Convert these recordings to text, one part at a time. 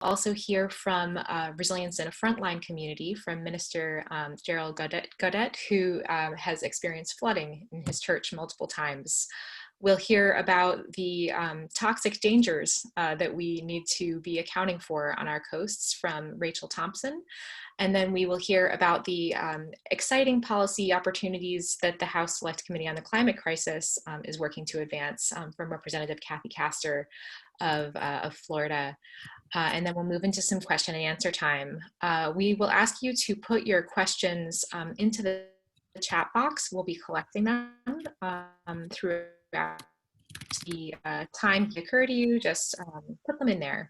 also hear from Resilience in a Frontline community from Minister Gerald Godette, who has experienced flooding in his church multiple times. We'll hear about the toxic dangers that we need to be accounting for on our coasts from Rachel Thompson. And then we will hear about the exciting policy opportunities that the House Select Committee on the Climate Crisis is working to advance from Representative Kathy Castor of Florida. And then we'll move into some question and answer time. We will ask you to put your questions into the chat box. We'll be collecting them throughout the time that occur to you. Just put them in there.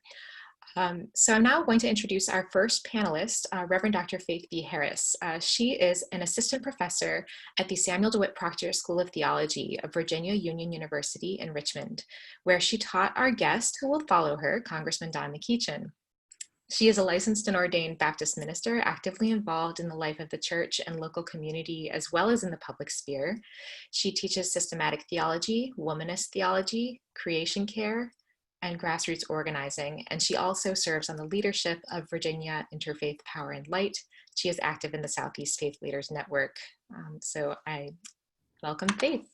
So I'm now going to introduce our first panelist, Reverend Dr. Faith B. Harris. She is an assistant professor at the Samuel DeWitt Proctor School of Theology of Virginia Union University in Richmond, where she taught our guest, who will follow her, Congressman Don McEachin. She is a licensed and ordained Baptist minister, actively involved in the life of the church and local community, as well as in the public sphere. She teaches systematic theology, womanist theology, creation care, and grassroots organizing, and she also serves on the leadership of Virginia Interfaith Power and Light. She is active in the Southeast Faith Leaders Network. So I welcome Faith.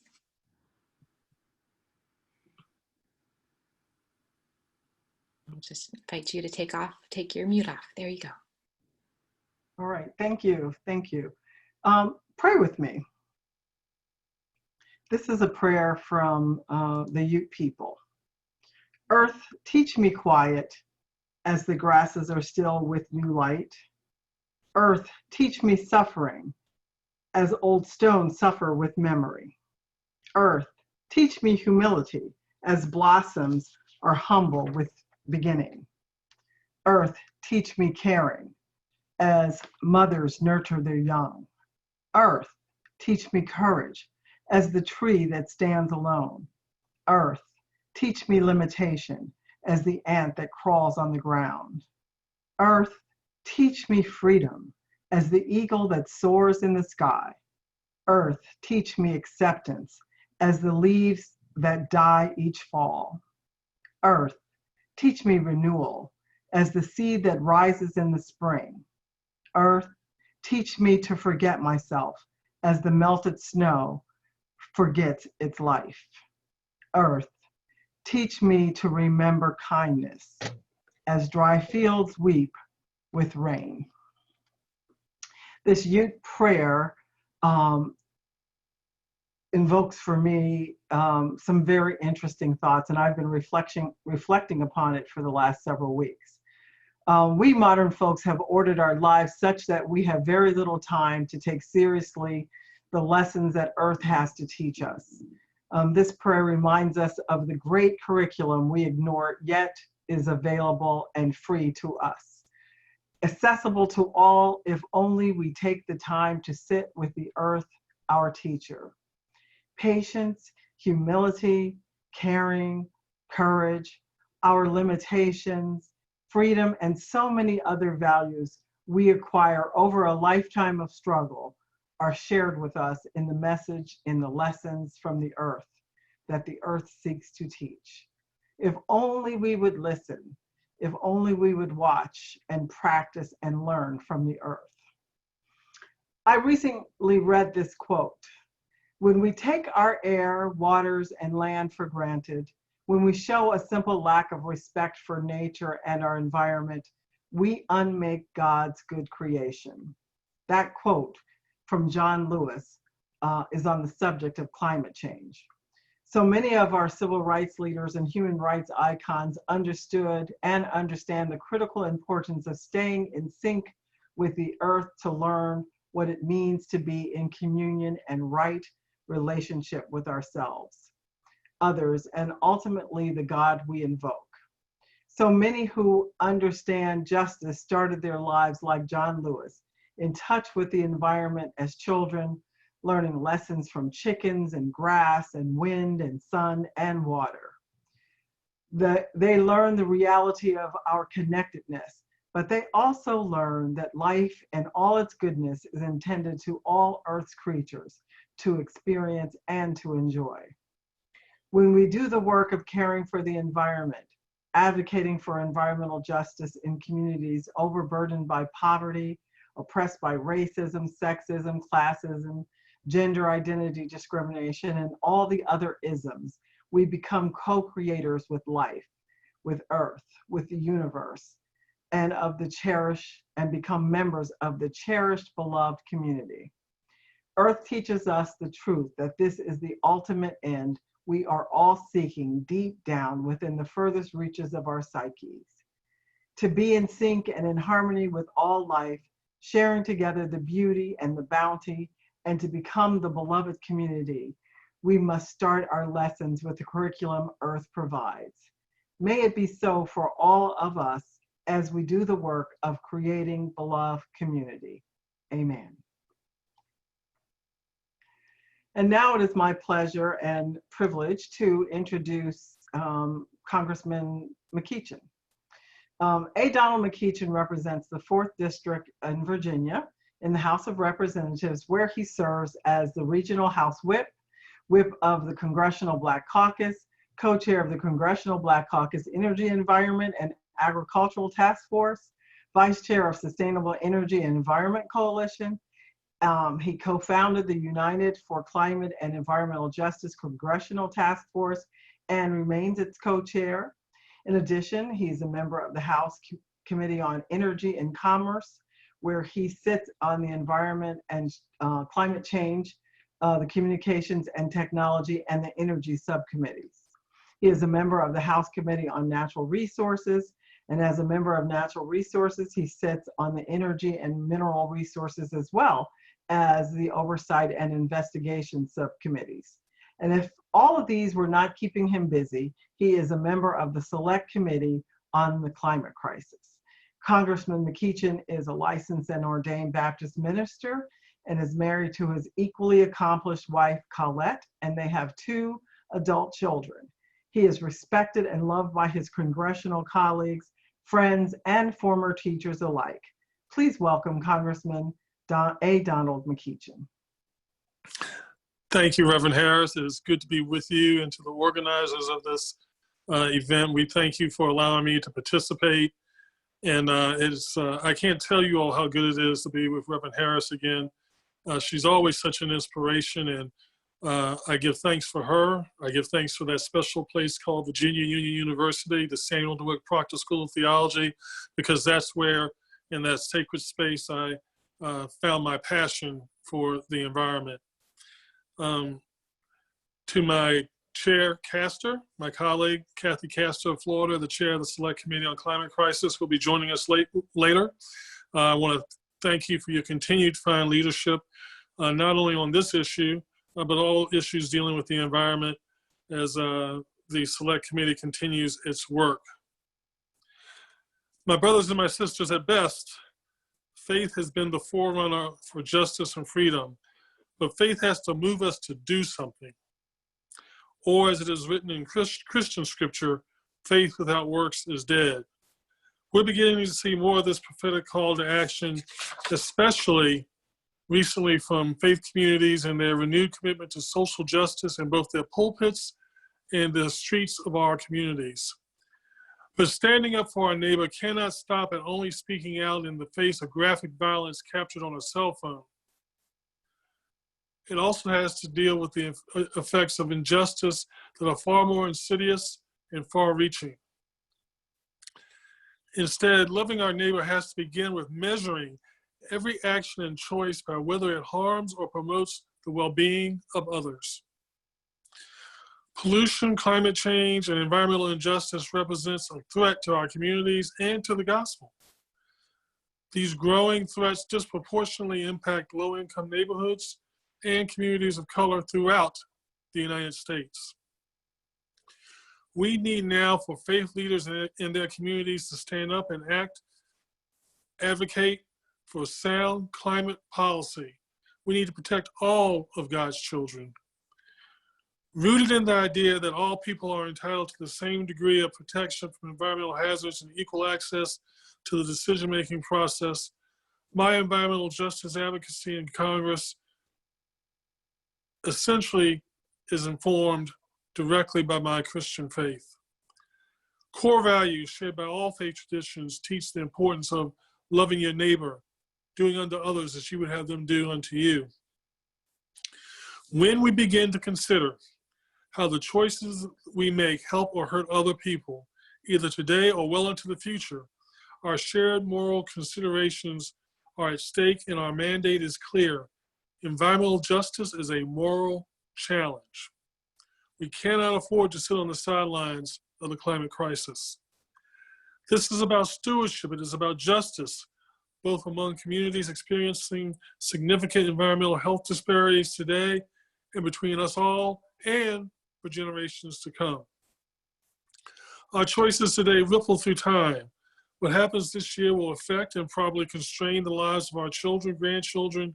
I'll just invite you to take your mute off. There you go. All right, thank you, thank you. Pray with me. This is a prayer from the Ute people. Earth, teach me quiet as the grasses are still with new light. Earth, teach me suffering as old stones suffer with memory. Earth, teach me humility as blossoms are humble with beginning. Earth, teach me caring as mothers nurture their young. Earth, teach me courage as the tree that stands alone. Earth, teach me limitation as the ant that crawls on the ground. Earth, teach me freedom as the eagle that soars in the sky. Earth, teach me acceptance as the leaves that die each fall. Earth, teach me renewal as the seed that rises in the spring. Earth, teach me to forget myself as the melted snow forgets its life. Earth, teach me to remember kindness as dry fields weep with rain. This Ute prayer invokes for me some very interesting thoughts, and I've been reflecting upon it for the last several weeks. We modern folks have ordered our lives such that we have very little time to take seriously the lessons that Earth has to teach us. This prayer reminds us of the great curriculum we ignore, yet is available and free to us. Accessible to all if only we take the time to sit with the earth, our teacher. Patience, humility, caring, courage, our limitations, freedom, and so many other values we acquire over a lifetime of struggle are shared with us in the message, in the lessons from the earth that the earth seeks to teach. If only we would listen, if only we would watch and practice and learn from the earth. I recently read this quote: when we take our air, waters, and land for granted, when we show a simple lack of respect for nature and our environment, we unmake God's good creation. That quote from John Lewis is on the subject of climate change. So many of our civil rights leaders and human rights icons understood and understand the critical importance of staying in sync with the earth to learn what it means to be in communion and right relationship with ourselves, others, and ultimately the God we invoke. So many who understand justice started their lives like John Lewis, in touch with the environment as children, learning lessons from chickens and grass and wind and sun and water. They learn the reality of our connectedness, but they also learn that life and all its goodness is intended to all Earth's creatures to experience and to enjoy. When we do the work of caring for the environment, advocating for environmental justice in communities overburdened by poverty, oppressed by racism, sexism, classism, gender identity discrimination, and all the other isms. We become co-creators with life, with earth, with the universe, and of the cherished, and become members of the cherished, beloved community. Earth teaches us the truth that this is the ultimate end we are all seeking deep down within the furthest reaches of our psyches. To be in sync and in harmony with all life, sharing together the beauty and the bounty, and to become the beloved community, we must start our lessons with the curriculum Earth provides. May it be so for all of us as we do the work of creating beloved community. Amen. And now it is my pleasure and privilege to introduce Congressman McEachin. A. Donald McEachin represents the 4th District in Virginia in the House of Representatives, where he serves as the Regional House Whip, Whip of the Congressional Black Caucus, co-chair of the Congressional Black Caucus Energy, Environment, and Agricultural Task Force, vice chair of Sustainable Energy and Environment Coalition. He co-founded the United for Climate and Environmental Justice Congressional Task Force and remains its co-chair. In addition, he's a member of the House Committee on Energy and Commerce, where he sits on the Environment and Climate Change, the Communications and Technology, and the Energy subcommittees. He is a member of the House Committee on Natural Resources, and as a member of Natural Resources, he sits on the Energy and Mineral Resources as well as the Oversight and Investigation subcommittees. And if all of these were not keeping him busy, he is a member of the Select Committee on the Climate Crisis. Congressman McEachin is a licensed and ordained Baptist minister and is married to his equally accomplished wife, Colette, and they have 2 adult children. He is respected and loved by his congressional colleagues, friends, and former teachers alike. Please welcome Congressman A. Donald McEachin. Thank you, Reverend Harris. It is good to be with you and to the organizers of this event. We thank you for allowing me to participate. And I can't tell you all how good it is to be with Reverend Harris again. She's always such an inspiration, and I give thanks for her. I give thanks for that special place called Virginia Union University, the Samuel DeWitt Proctor School of Theology, because that's where, in that sacred space, I found my passion for the environment. To my chair, Castor, my colleague, Kathy Castor of Florida, the chair of the Select Committee on Climate Crisis, will be joining us later. I want to thank you for your continued fine leadership, not only on this issue, but all issues dealing with the environment as the Select Committee continues its work. My brothers and my sisters, at best, faith has been the forerunner for justice and freedom, but faith has to move us to do something. Or as it is written in Christian scripture, faith without works is dead. We're beginning to see more of this prophetic call to action, especially recently from faith communities and their renewed commitment to social justice in both their pulpits and the streets of our communities. But standing up for our neighbor cannot stop at only speaking out in the face of graphic violence captured on a cell phone. It also has to deal with the effects of injustice that are far more insidious and far-reaching. Instead, loving our neighbor has to begin with measuring every action and choice by whether it harms or promotes the well-being of others. Pollution, climate change, and environmental injustice represents a threat to our communities and to the gospel. These growing threats disproportionately impact low-income neighborhoods and communities of color throughout the United States. We need now for faith leaders in their communities to stand up and advocate for sound climate policy. We need to protect all of God's children. Rooted in the idea that all people are entitled to the same degree of protection from environmental hazards and equal access to the decision-making process, my environmental justice advocacy in Congress essentially is informed directly by my Christian faith. Core values shared by all faith traditions teach the importance of loving your neighbor, doing unto others as you would have them do unto you. When we begin to consider how the choices we make help or hurt other people, either today or well into the future, our shared moral considerations are at stake and our mandate is clear. Environmental justice is a moral challenge. We cannot afford to sit on the sidelines of the climate crisis. This is about stewardship. It is about justice, both among communities experiencing significant environmental health disparities today and between us all and for generations to come. Our choices today ripple through time. What happens this year will affect and probably constrain the lives of our children, grandchildren,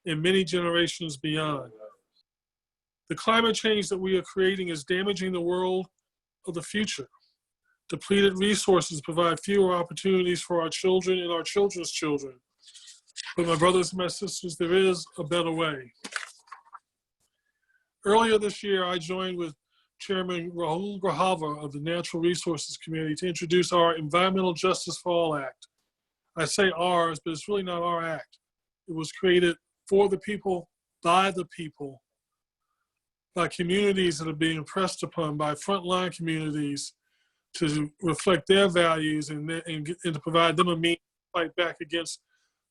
and many generations beyond. The climate change that we are creating is damaging the world of the future. Depleted resources provide fewer opportunities for our children and our children's children. But my brothers and my sisters, there is a better way. Earlier this year, I joined with Chairman Rahul Grahava of the Natural Resources Committee to introduce our Environmental Justice for All Act. I say ours, but it's really not our act. It was created for the people, by communities that are being impressed upon, by frontline communities, to reflect their values and to provide them a means to fight back against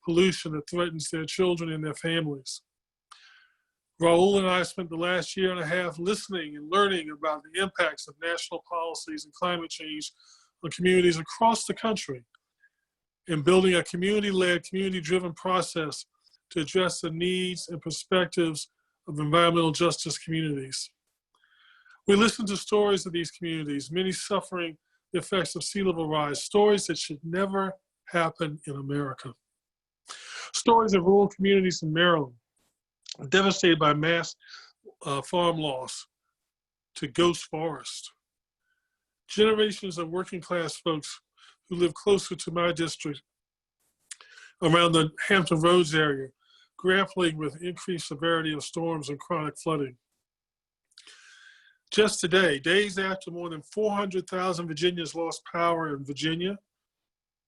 pollution that threatens their children and their families. Rahul and I spent the last year and a half listening and learning about the impacts of national policies and climate change on communities across the country and building a community-led, community-driven process to address the needs and perspectives of environmental justice communities. We listened to stories of these communities, many suffering the effects of sea level rise, stories that should never happen in America. Stories of rural communities in Maryland, devastated by mass farm loss to ghost forest. Generations of working class folks who live closer to my district around the Hampton Roads area, grappling with increased severity of storms and chronic flooding. Just today, days after more than 400,000 Virginians lost power in Virginia,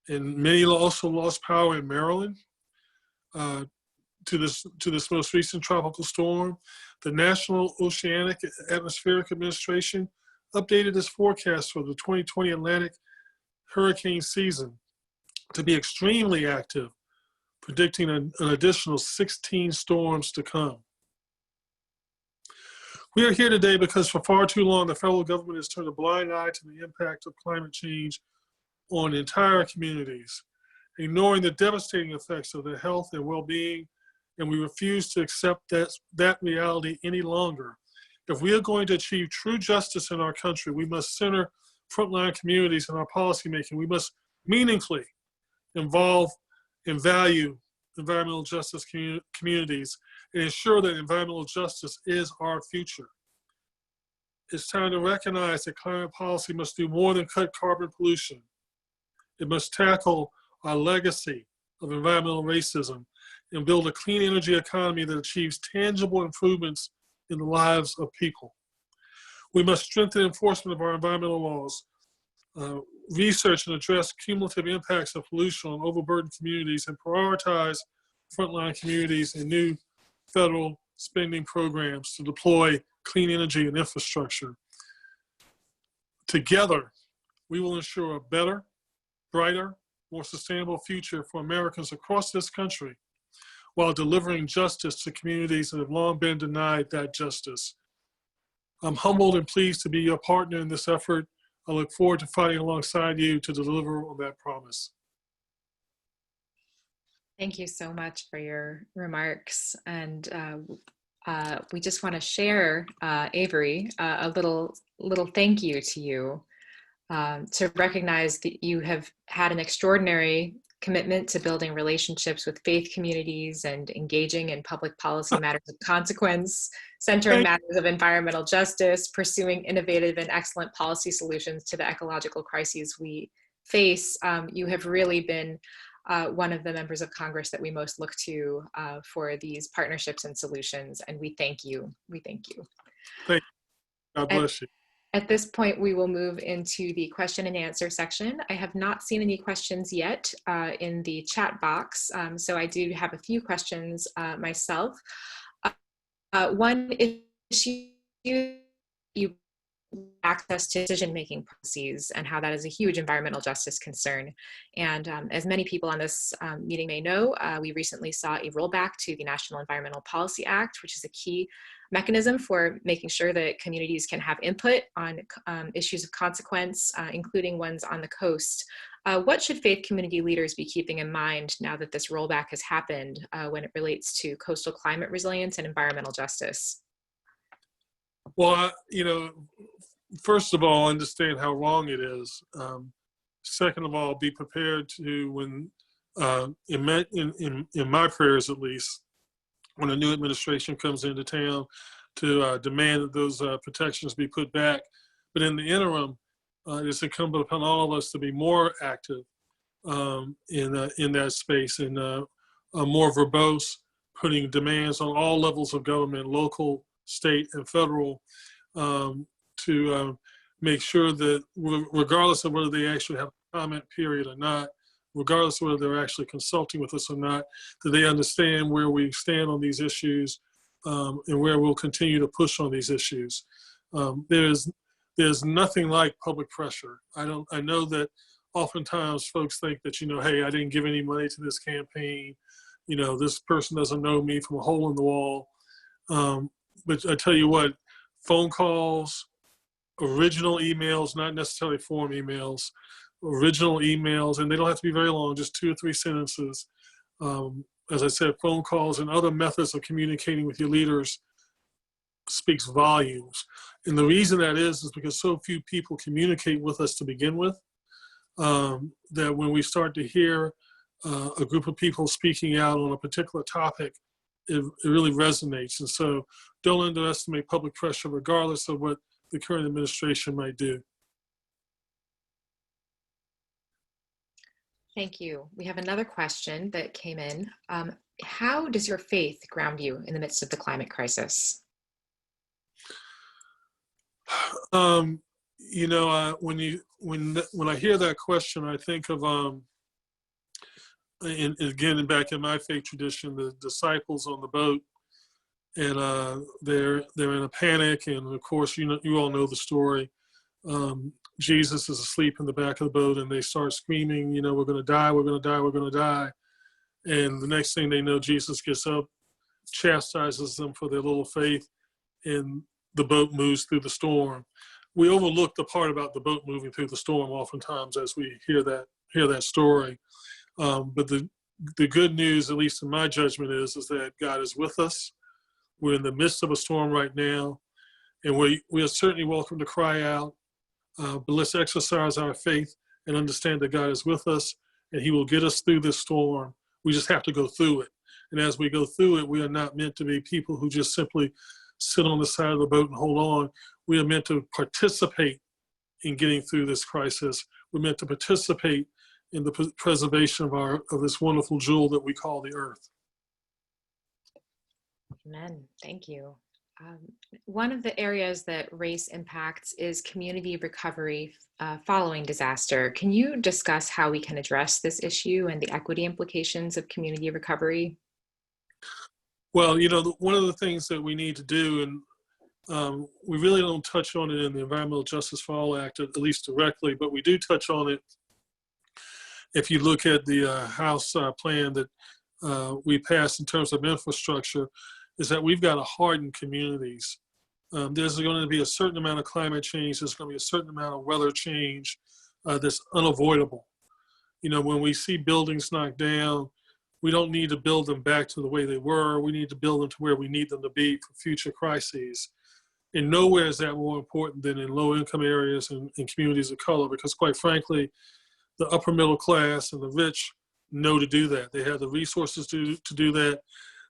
and many also lost power in Maryland, to this most recent tropical storm, the National Oceanic Atmospheric Administration updated its forecast for the 2020 Atlantic hurricane season to be extremely active, predicting an additional 16 storms to come. We are here today because for far too long, the federal government has turned a blind eye to the impact of climate change on entire communities, ignoring the devastating effects of their health and well-being, and we refuse to accept that reality any longer. If we are going to achieve true justice in our country, we must center frontline communities in our policymaking. We must meaningfully involve and value environmental justice communities and ensure that environmental justice is our future. It's time to recognize that climate policy must do more than cut carbon pollution. It must tackle our legacy of environmental racism and build a clean energy economy that achieves tangible improvements in the lives of people. We must strengthen enforcement of our environmental laws, research and address cumulative impacts of pollution on overburdened communities, and prioritize frontline communities and new federal spending programs to deploy clean energy and infrastructure. Together, we will ensure a better, brighter, more sustainable future for Americans across this country while delivering justice to communities that have long been denied that justice. I'm humbled and pleased to be your partner in this effort. I look forward to fighting alongside you to deliver on that promise. Thank you so much for your remarks. And we just want to share, Avery, a little thank you to you to recognize that you have had an extraordinary commitment to building relationships with faith communities and engaging in public policy matters of consequence, centering matters of environmental justice, pursuing innovative and excellent policy solutions to the ecological crises we face. You have really been one of the members of Congress that we most look to for these partnerships and solutions, and we thank you. We thank you. Thank you. God bless you. At this point, we will move into the question and answer section. I have not seen any questions yet in the chat box, so I do have a few questions myself. One issue, you access to decision-making policies and how that is a huge environmental justice concern. And as many people on this meeting may know, we recently saw a rollback to the National Environmental Policy Act, which is a key mechanism for making sure that communities can have input on issues of consequence, including ones on the coast. What should faith community leaders be keeping in mind now that this rollback has happened when it relates to coastal climate resilience and environmental justice? Well, first of all, understand how wrong it is. Second of all, be prepared to, when, in my prayers at least, when a new administration comes into town, to demand that those protections be put back. But in the interim, it's incumbent upon all of us to be more active in that space and more verbose, putting demands on all levels of government, local, state, and federal, to make sure that regardless of whether they actually have a comment period or not, regardless of whether they're actually consulting with us or not, that they understand where we stand on these issues and where we'll continue to push on these issues. There's nothing like public pressure. I know that oftentimes folks think that, hey, I didn't give any money to this campaign. This person doesn't know me from a hole in the wall. But I tell you what, phone calls, original emails, not necessarily form emails, original emails, and they don't have to be very long, just 2 or 3 sentences. As I said, phone calls and other methods of communicating with your leaders speaks volumes. And the reason that is because so few people communicate with us to begin with, that when we start to hear a group of people speaking out on a particular topic, it really resonates. And so don't underestimate public pressure regardless of what the current administration might do. Thank you. We have another question that came in. How does your faith ground you in the midst of the climate crisis? When I hear that question, I think of and again, back in my faith tradition, the disciples on the boat, and they're in a panic, and of course, you all know the story. Jesus is asleep in the back of the boat, and they start screaming, we're going to die, we're going to die, we're going to die. And the next thing they know, Jesus gets up, chastises them for their little faith, and the boat moves through the storm. We overlook the part about the boat moving through the storm oftentimes as we hear that story. But the good news, at least in my judgment, is that God is with us. We're in the midst of a storm right now, and we are certainly welcome to cry out, but let's exercise our faith and understand that God is with us, and he will get us through this storm. We just have to go through it. And as we go through it, we are not meant to be people who just simply sit on the side of the boat and hold on. We are meant to participate in getting through this crisis. We're meant to participate in the preservation of this wonderful jewel that we call the earth. Amen. Thank you. One of the areas that race impacts is community recovery following disaster. Can you discuss how we can address this issue and the equity implications of community recovery? Well, one of the things that we need to do, and we really don't touch on it in the Environmental Justice for All Act, at least directly, but we do touch on it if you look at the House plan that we passed in terms of infrastructure, is that we've got to harden communities. There's going to be a certain amount of climate change, there's going to be a certain amount of weather change that's unavoidable. When we see buildings knocked down, we don't need to build them back to the way they were. We need to build them to where we need them to be for future crises. And nowhere is that more important than in low-income areas and in communities of color, because quite frankly, the upper middle class and the rich know to do that. They have the resources to do that.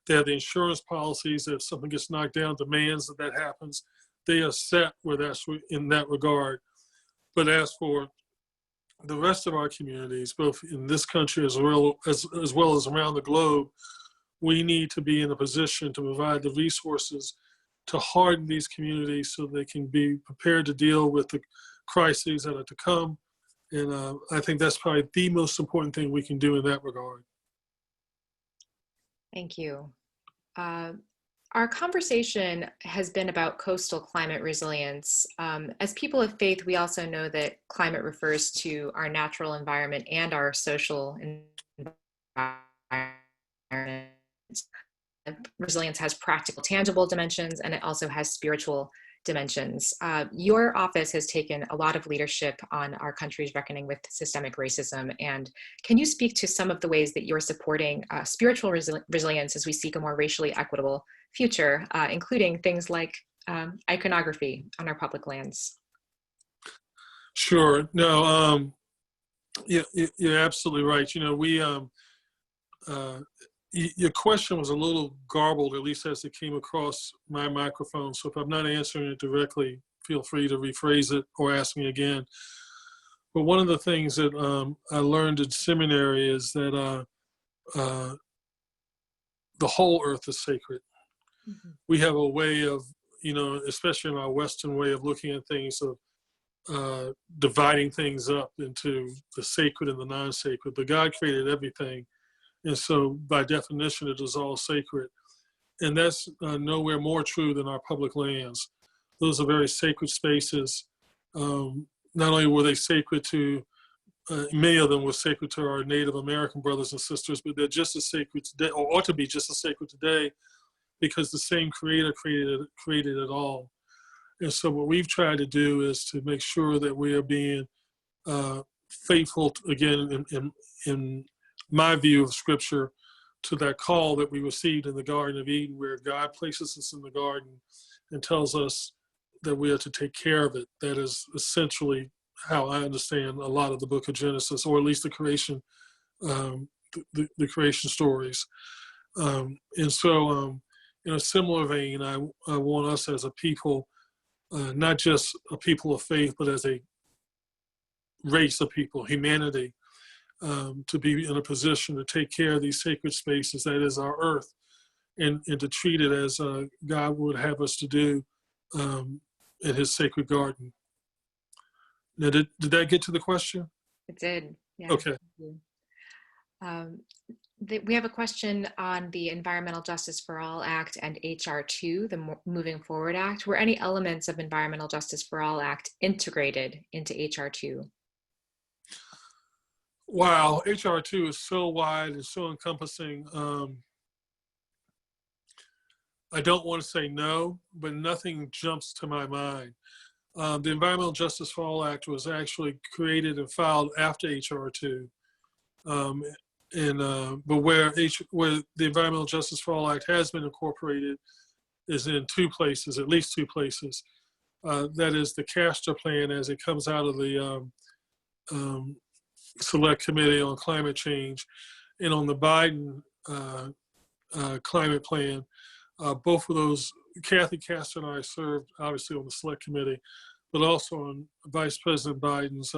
They have the insurance policies that if something gets knocked down, demands that happens. They are set where that's in that regard. But as for the rest of our communities, both in this country as well as around the globe, we need to be in a position to provide the resources to harden these communities so they can be prepared to deal with the crises that are to come. And I think that's probably the most important thing we can do in that regard. Thank you. Our conversation has been about coastal climate resilience. As people of faith, we also know that climate refers to our natural environment and our social environment. Resilience has practical, tangible dimensions, and it also has spiritual dimensions. Your office has taken a lot of leadership on our country's reckoning with systemic racism. And can you speak to some of the ways that you're supporting spiritual resilience as we seek a more racially equitable future, including things like iconography on our public lands? Sure. No, you're absolutely right. You know, your question was a little garbled, at least as it came across my microphone. So if I'm not answering it directly, feel free to rephrase it or ask me again. But one of the things that I learned in seminary is that the whole earth is sacred. Mm-hmm. We have a way of, you know, especially in our Western way of looking at things, of dividing things up into the sacred and the non-sacred. But God created everything. And so by definition, it is all sacred. And that's nowhere more true than our public lands. Those are very sacred spaces. Not only were they sacred to, many of them were sacred to our Native American brothers and sisters, but they're just as sacred today, or ought to be just as sacred today, because the same Creator created it all. And so what we've tried to do is to make sure that we are being faithful, again, in my view of Scripture, to that call that we received in the Garden of Eden, where God places us in the garden and tells us that we are to take care of it. That is essentially how I understand a lot of the book of Genesis, or at least the creation, the creation stories. And so in a similar vein, I want us as a people, not just a people of faith, but as a race of people, humanity, to be in a position to take care of these sacred spaces, that is our earth, and to treat it as God would have us to do in his sacred garden. Now, did that get to the question? It did, yeah. Okay. We have a question on the Environmental Justice for All Act and HR 2, the Moving Forward Act. Were any elements of Environmental Justice for All Act integrated into HR 2? Wow, HR 2 is so wide and so encompassing. I don't want to say no, but nothing jumps to my mind. The Environmental Justice for All Act was actually created and filed after HR 2. But where the Environmental Justice for All Act has been incorporated is in two places, at least two places. That is the Castor plan as it comes out of the Select Committee on Climate Change, and on the Biden climate plan. Both of those, Kathy Castor and I served obviously on the Select Committee, but also on Vice President Biden's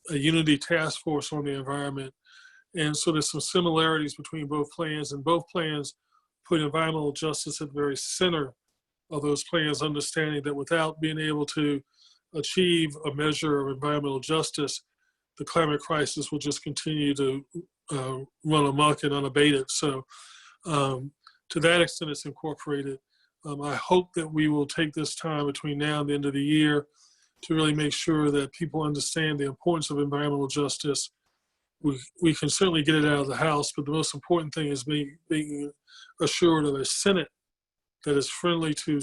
Unity Task Force on the Environment. And so there's some similarities between both plans, and both plans put environmental justice at the very center of those plans, understanding that without being able to achieve a measure of environmental justice, the climate crisis will just continue to run amok and unabated. So to that extent, it's incorporated. I hope that we will take this time between now and the end of the year to really make sure that people understand the importance of environmental justice. We can certainly get it out of the House, but the most important thing is being assured of a Senate that is friendly to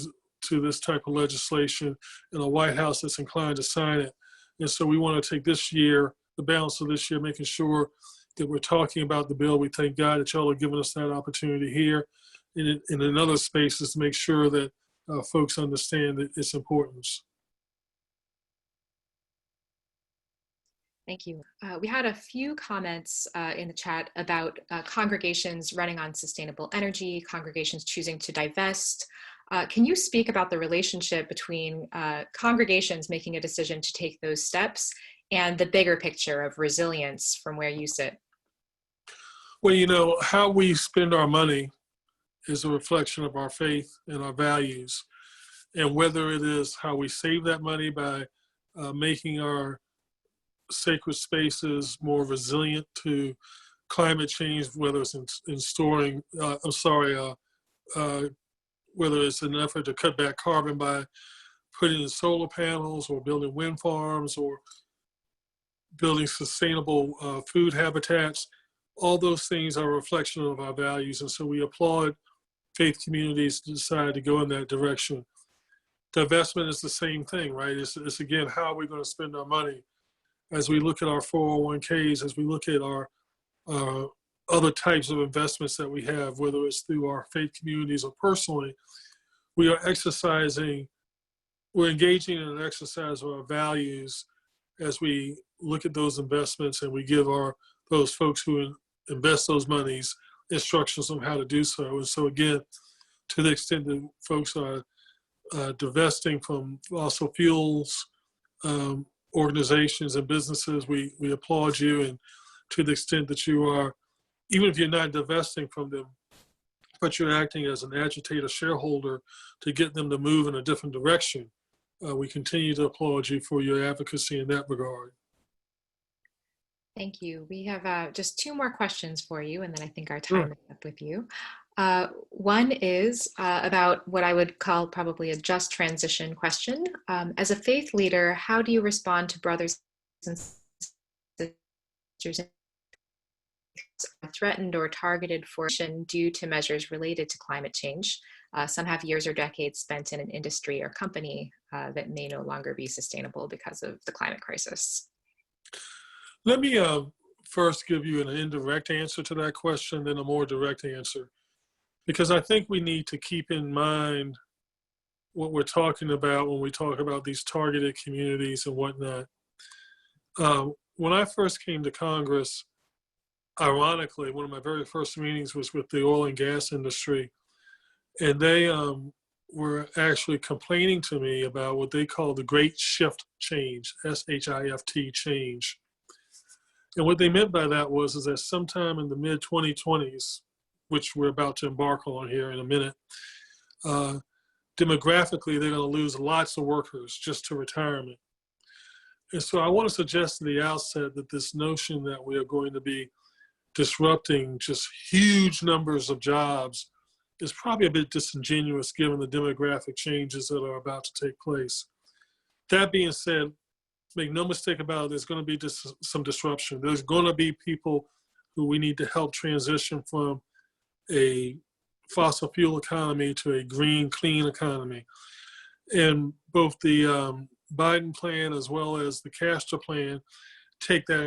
this type of legislation, and a White House that's inclined to sign it. And so we want to take this year, the balance of this year, making sure that we're talking about the bill. We thank God that y'all are giving us that opportunity here and in other spaces to make sure that folks understand its importance. Thank you. We had a few comments in the chat about congregations running on sustainable energy, congregations choosing to divest. Can you speak about the relationship between congregations making a decision to take those steps and the bigger picture of resilience from where you sit? Well, you know, how we spend our money is a reflection of our faith and our values. And whether it is how we save that money by making our sacred spaces more resilient to climate change, whether it's in storing, whether it's an effort to cut back carbon by putting in solar panels or building wind farms or building sustainable food habitats, all those things are a reflection of our values. And so we applaud faith communities to decide to go in that direction. Divestment is the same thing, right? It's again, how are we going to spend our money? As we look at our 401ks, as we look at our other types of investments that we have, whether it's through our faith communities or personally, we're engaging in an exercise of our values as we look at those investments, and we give those folks who invest those monies instructions on how to do so. And so again, to the extent that folks are divesting from fossil fuels, organizations and businesses, we applaud you. And to the extent that you are, even if you're not divesting from them, but you're acting as an agitator shareholder to get them to move in a different direction, we continue to applaud you for your advocacy in that regard. Thank you. We have just 2 more questions for you, and then I think our time is up with you. One is about what I would call probably a just transition question. As a faith leader, how do you respond to brothers and sisters threatened or targeted for action due to measures related to climate change? Some have years or decades spent in an industry or company that may no longer be sustainable because of the climate crisis. Let me first give you an indirect answer to that question, then a more direct answer, because I think we need to keep in mind what we're talking about when we talk about these targeted communities and whatnot. When I first came to Congress, ironically, one of my very first meetings was with the oil and gas industry, and they were actually complaining to me about what they call the Great Shift Change, SHIFT change. And what they meant by that is that sometime in the mid-2020s, which we're about to embark on here in a minute, demographically, they're going to lose lots of workers just to retirement. And so I want to suggest at the outset that this notion that we are going to be disrupting just huge numbers of jobs is probably a bit disingenuous given the demographic changes that are about to take place. That being said, make no mistake about it, there's going to be some disruption. There's going to be people who we need to help transition from a fossil fuel economy to a green, clean economy. And both the Biden plan as well as the Castor plan take that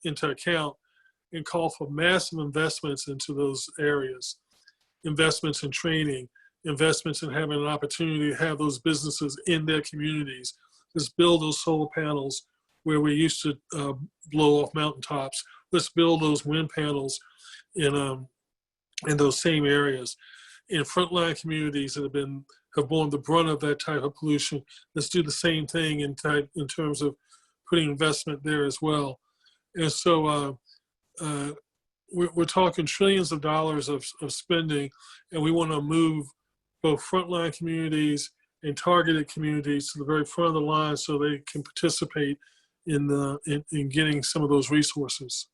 into account and call for massive investments into those areas. Investments in training, investments in having an opportunity to have those businesses in their communities. Let's build those solar panels where we used to blow off mountaintops. Let's build those wind panels in those same areas. In frontline communities that have borne the brunt of that type of pollution, let's do the same thing in terms of putting investment there as well. And so we're talking trillions of dollars of spending, and we want to move both frontline communities and targeted communities to the very front of the line so they can participate in getting some of those resources.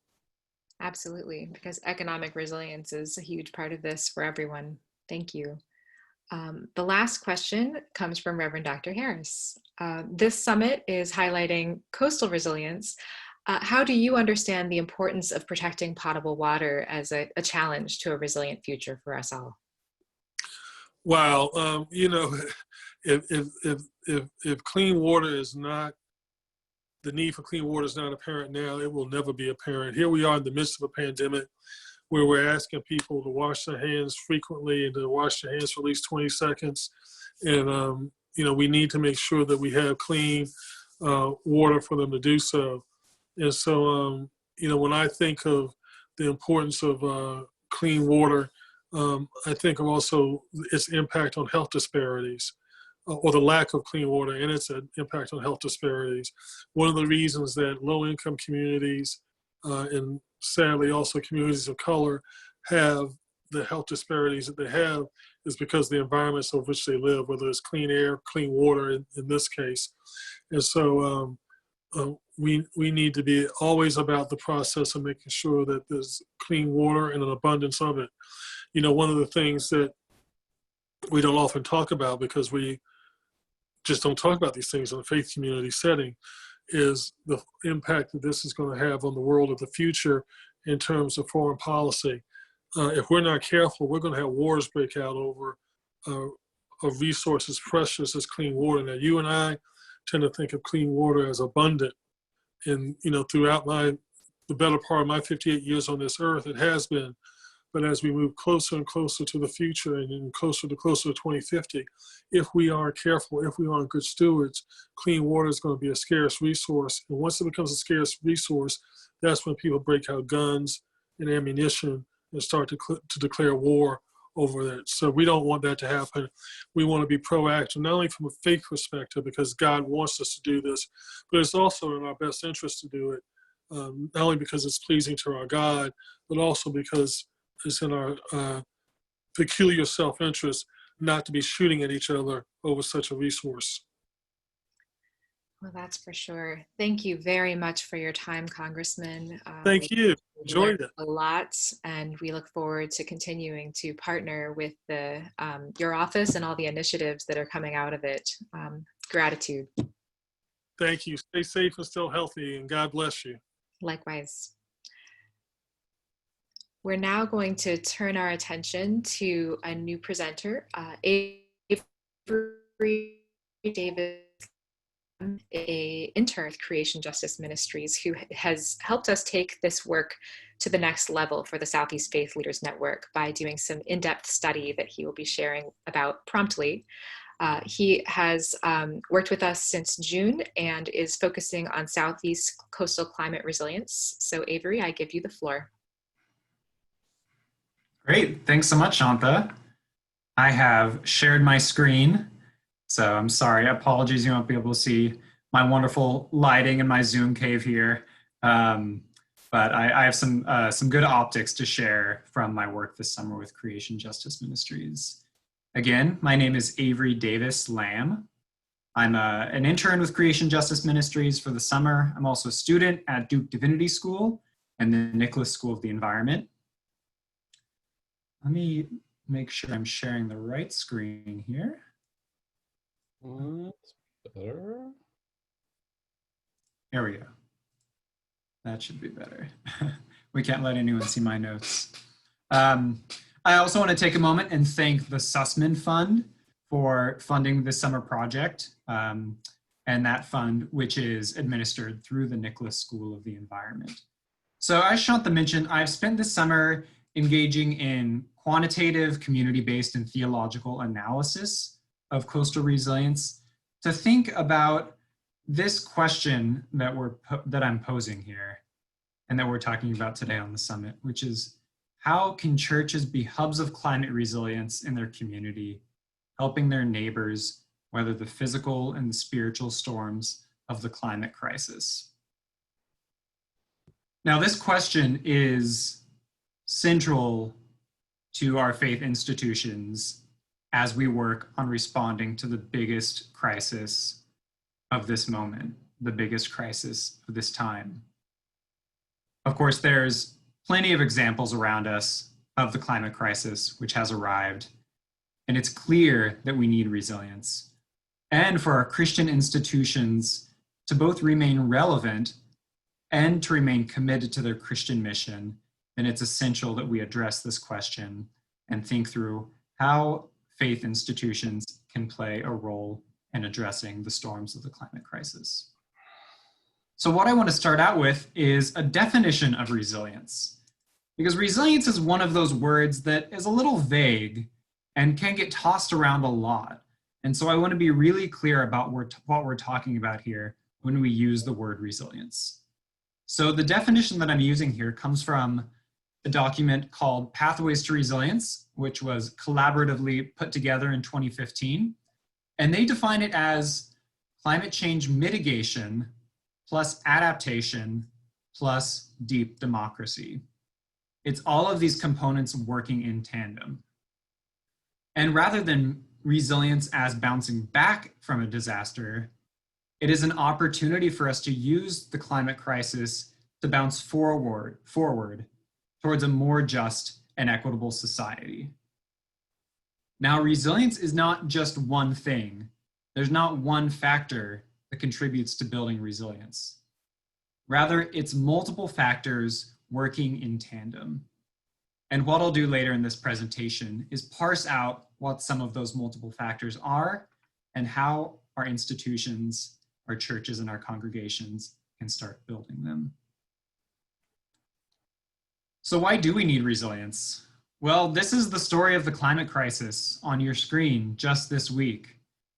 Absolutely, because economic resilience is a huge part of this for everyone. Thank you. The last question comes from Reverend Dr. Harris. This summit is highlighting coastal resilience. How do you understand the importance of protecting potable water as a challenge to a resilient future for us all? Wow, if clean water is not, the need for clean water is not apparent now, it will never be apparent. Here we are in the midst of a pandemic where we're asking people to wash their hands frequently and to wash their hands for at least 20 seconds. And, we need to make sure that we have clean water for them to do so. And so, when I think of the importance of clean water, I think of also its impact on health disparities, or the lack of clean water and its impact on health disparities. One of the reasons that low-income communities and sadly also communities of color have the health disparities that they have is because of the environments of which they live, whether it's clean air, clean water in this case. And so we need to be always about the process of making sure that there's clean water and an abundance of it. You know, one of the things that we don't often talk about, because we just don't talk about these things in a faith community setting, is the impact that this is going to have on the world of the future in terms of foreign policy. If we're not careful, we're going to have wars break out over a resource as precious as clean water. Now, you and I tend to think of clean water as abundant. And, you know, throughout the better part of my 58 years on this earth, it has been. But as we move closer and closer to the future and closer to 2050, if we aren't careful, if we aren't good stewards, clean water is going to be a scarce resource. And once it becomes a scarce resource, that's when people break out guns and ammunition and start to declare war over it. So we don't want that to happen. We want to be proactive, not only from a faith perspective, because God wants us to do this, but it's also in our best interest to do it, not only because it's pleasing to our God, but also because it's in our peculiar self-interest not to be shooting at each other over such a resource. Well, that's for sure. Thank you very much for your time, Congressman. Thank you. Enjoyed it a lot, and we look forward to continuing to partner with your office and all the initiatives that are coming out of it. Gratitude. Thank you. Stay safe and still healthy, and God bless you. Likewise. We're now going to turn our attention to a new presenter, Avery Davis, an intern with Creation Justice Ministries, who has helped us take this work to the next level for the Southeast Faith Leaders Network by doing some in-depth study that he will be sharing about promptly. He has worked with us since June and is focusing on Southeast coastal climate resilience. So Avery, I give you the floor. Great, thanks so much, Shantha. I have shared my screen, so I'm sorry, apologies you won't be able to see my wonderful lighting in my Zoom cave here, but I have some good optics to share from my work this summer with Creation Justice Ministries. Again, my name is Avery Davis Lamb. I'm an intern with Creation Justice Ministries for the summer. I'm also a student at Duke Divinity School and the Nicholas School of the Environment. Let me make sure I'm sharing the right screen here. That's better. There we go. That should be better. We can't let anyone see my notes. I also want to take a moment and thank the Sussman Fund for funding this summer project, and that fund, which is administered through the Nicholas School of the Environment. So as Shantha mentioned, I've spent this summer engaging in quantitative, community-based, and theological analysis of coastal resilience to think about this question that I'm posing here and that we're talking about today on the summit, which is, how can churches be hubs of climate resilience in their community, helping their neighbors weather the physical and the spiritual storms of the climate crisis? Now, this question is central to our faith institutions as we work on responding to the biggest crisis of this moment, the biggest crisis of this time. Of course, there's plenty of examples around us of the climate crisis which has arrived, and it's clear that we need resilience. And for our Christian institutions to both remain relevant and to remain committed to their Christian mission, then it's essential that we address this question and think through how faith institutions can play a role in addressing the storms of the climate crisis. So what I want to start out with is a definition of resilience, because resilience is one of those words that is a little vague and can get tossed around a lot. And so I want to be really clear about what we're talking about here when we use the word resilience. So the definition that I'm using here comes from a document called Pathways to Resilience, which was collaboratively put together in 2015. And they define it as climate change mitigation plus adaptation plus deep democracy. It's all of these components working in tandem. And rather than resilience as bouncing back from a disaster, it is an opportunity for us to use the climate crisis to bounce forward towards a more just and equitable society. Now, resilience is not just one thing. There's not one factor that contributes to building resilience. Rather, it's multiple factors working in tandem. And what I'll do later in this presentation is parse out what some of those multiple factors are and how our institutions, our churches, and our congregations can start building them. So why do we need resilience? Well, this is the story of the climate crisis on your screen just this week.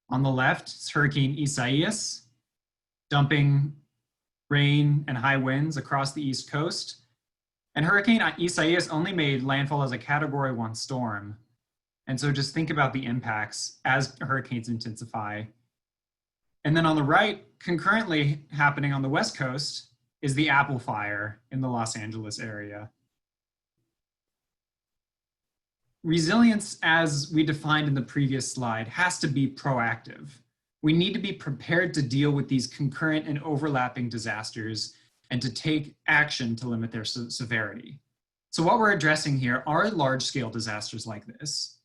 On the left, it's Hurricane Isaias, dumping rain and high winds across the East Coast. And Hurricane Isaias only made landfall as a Category 1 storm. And so just think about the impacts as hurricanes intensify. And then on the right, concurrently happening on the West Coast, is the Apple Fire in the Los Angeles area. Resilience, as we defined in the previous slide, has to be proactive. We need to be prepared to deal with these concurrent and overlapping disasters and to take action to limit their severity. So what we're addressing here are large-scale disasters like this.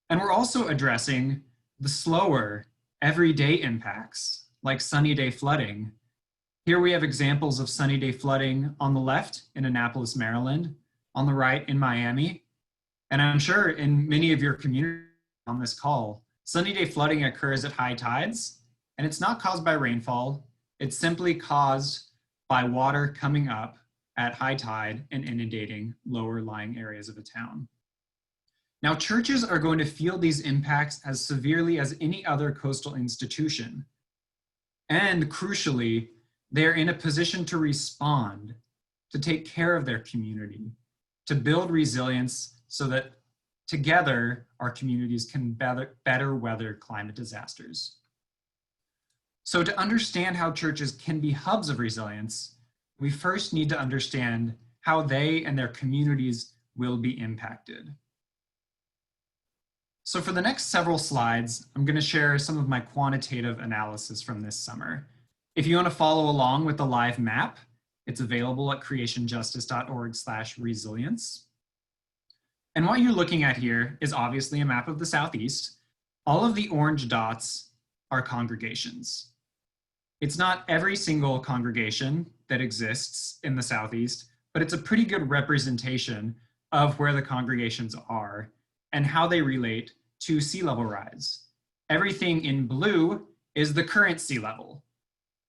And we're also addressing the slower, everyday impacts, like sunny day flooding. Here we have examples of sunny day flooding on the left in Annapolis, Maryland, on the right in Miami. And I'm sure in many of your communities on this call, sunny day flooding occurs at high tides, and it's not caused by rainfall. It's simply caused by water coming up at high tide and inundating lower lying areas of a town. Now, churches are going to feel these impacts as severely as any other coastal institution. And crucially, they're in a position to respond, to take care of their community, to build resilience so that together our communities can better weather climate disasters. So to understand how churches can be hubs of resilience, we first need to understand how they and their communities will be impacted. So for the next several slides, I'm going to share some of my quantitative analysis from this summer. If you want to follow along with the live map, it's available at creationjustice.org/resilience. And what you're looking at here is obviously a map of the Southeast. All of the orange dots are congregations. It's not every single congregation that exists in the Southeast, but it's a pretty good representation of where the congregations are and how they relate to sea level rise. Everything in blue is the current sea level.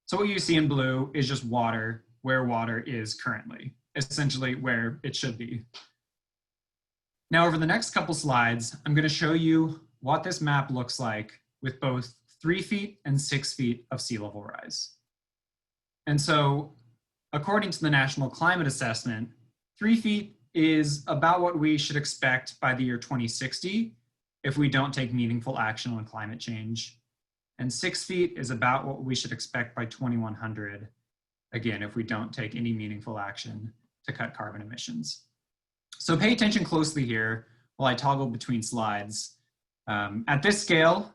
So what you see in blue is just water, where water is currently, essentially where it should be. Now, over the next couple slides, I'm going to show you what this map looks like with both 3 feet and 6 feet of sea level rise. And so, according to the National Climate Assessment, 3 feet is about what we should expect by the year 2060 if we don't take meaningful action on climate change. And 6 feet is about what we should expect by 2100, again, if we don't take any meaningful action to cut carbon emissions. So pay attention closely here while I toggle between slides. At this scale,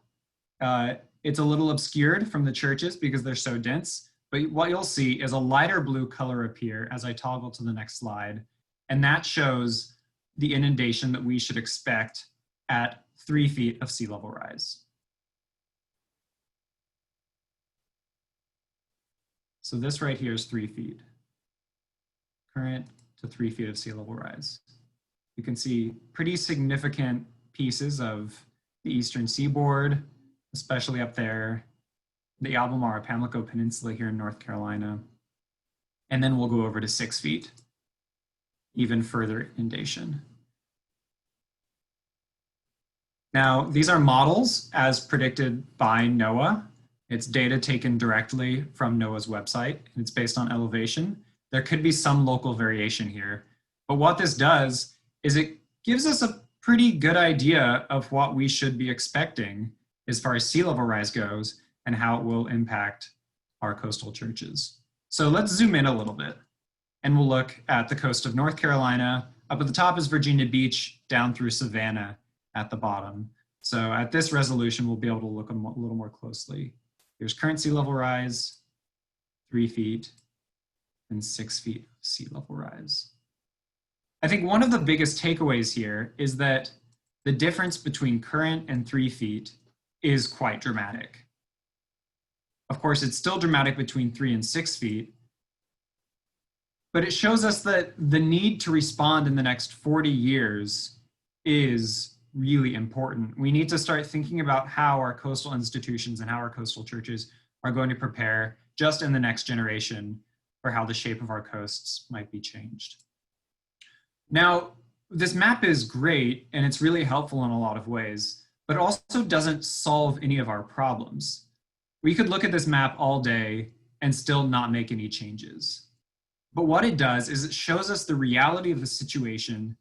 it's a little obscured from the churches because they're so dense, but what you'll see is a lighter blue color appear as I toggle to the next slide, and that shows the inundation that we should expect at 3 feet of sea level rise. So this right here is 3 feet, current to 3 feet of sea level rise. You can see pretty significant pieces of the eastern seaboard, especially up there, the Albemarle Pamlico Peninsula here in North Carolina. And then we'll go over to 6 feet, even further inundation. Now, these are models as predicted by NOAA. It's data taken directly from NOAA's website, and it's based on elevation. There could be some local variation here, but what this does is it gives us a pretty good idea of what we should be expecting as far as sea level rise goes and how it will impact our coastal churches. So let's zoom in a little bit and we'll look at the coast of North Carolina, Up at the top is Virginia Beach, down through Savannah at the bottom. So at this resolution, we'll be able to look a little more closely. Here's current sea level rise, 3 feet, and 6 feet of sea level rise. I think one of the biggest takeaways here is that the difference between current and 3 feet is quite dramatic. Of course, it's still dramatic between 3 and 6 feet, but it shows us that the need to respond in the next 40 years is really important. We need to start thinking about how our coastal institutions and how our coastal churches are going to prepare just in the next generation for how the shape of our coasts might be changed. Now, this map is great and it's really helpful in a lot of ways, but it also doesn't solve any of our problems. We could look at this map all day and still not make any changes. But what it does is it shows us the reality of the situation,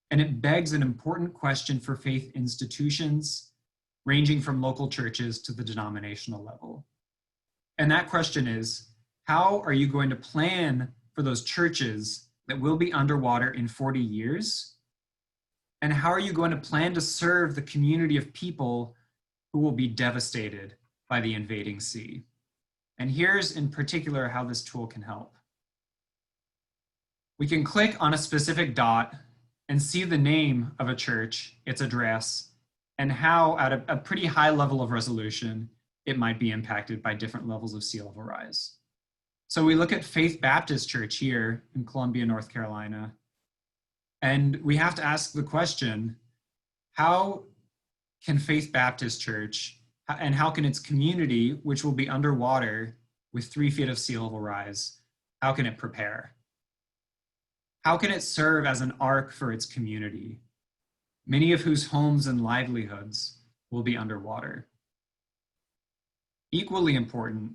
and it begs an important question for faith institutions, ranging from local churches to the denominational level. And that question is, how are you going to plan for those churches that will be underwater in 40 years? And how are you going to plan to serve the community of people who will be devastated by the invading sea? And here's in particular how this tool can help. We can click on a specific dot and see the name of a church, its address, and how at a pretty high level of resolution, it might be impacted by different levels of sea level rise. So we look at Faith Baptist Church here in Columbia, North Carolina, and we have to ask the question, how can Faith Baptist Church, and how can its community, which will be underwater with 3 feet of sea level rise, how can it prepare? How can it serve as an ark for its community, many of whose homes and livelihoods will be underwater? Equally important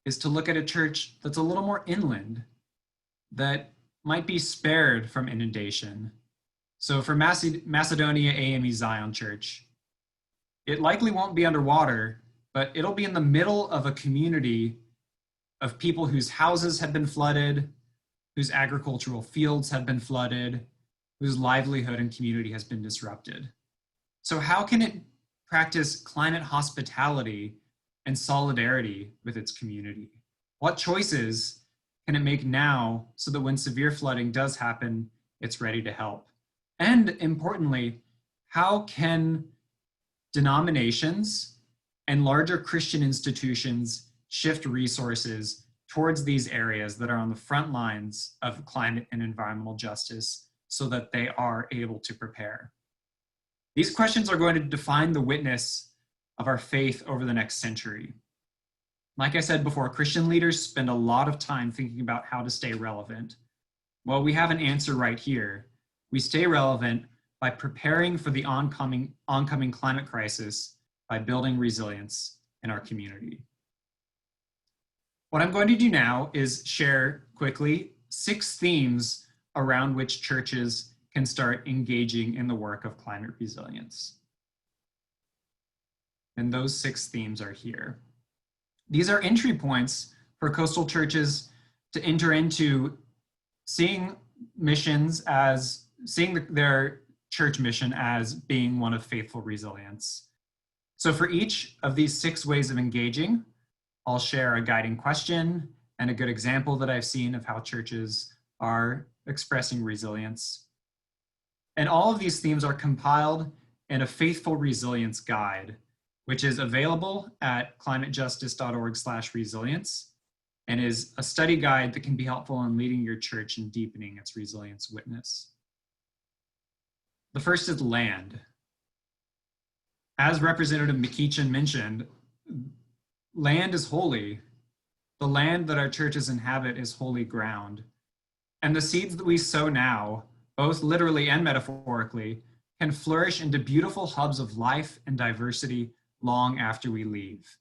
is to look at a church that's a little more inland, that might be spared from inundation. So for Macedonia AME Zion Church, it likely won't be underwater, but it'll be in the middle of a community of people whose houses have been flooded, whose agricultural fields have been flooded, whose livelihood and community has been disrupted. So how can it practice climate hospitality and solidarity with its community? What choices can it make now so that when severe flooding does happen, it's ready to help? And importantly, how can denominations and larger Christian institutions shift resources towards these areas that are on the front lines of climate and environmental justice so that they are able to prepare? These questions are going to define the witness of our faith over the next century. Like I said before, Christian leaders spend a lot of time thinking about how to stay relevant. Well, we have an answer right here. We stay relevant by preparing for the oncoming climate crisis by building resilience in our community. What I'm going to do now is share quickly 6 themes around which churches can start engaging in the work of climate resilience. And those 6 themes are here. These are entry points for coastal churches to enter into seeing their church mission as being one of faithful resilience. So for each of these 6 ways of engaging, I'll share a guiding question and a good example that I've seen of how churches are expressing resilience. And all of these themes are compiled in a faithful resilience guide, which is available at climatejustice.org/resilience and is a study guide that can be helpful in leading your church in deepening its resilience witness. The first is land. As Representative McEachin mentioned, land is holy. The land that our churches inhabit is holy ground. And the seeds that we sow now, both literally and metaphorically, can flourish into beautiful hubs of life and diversity long after we leave.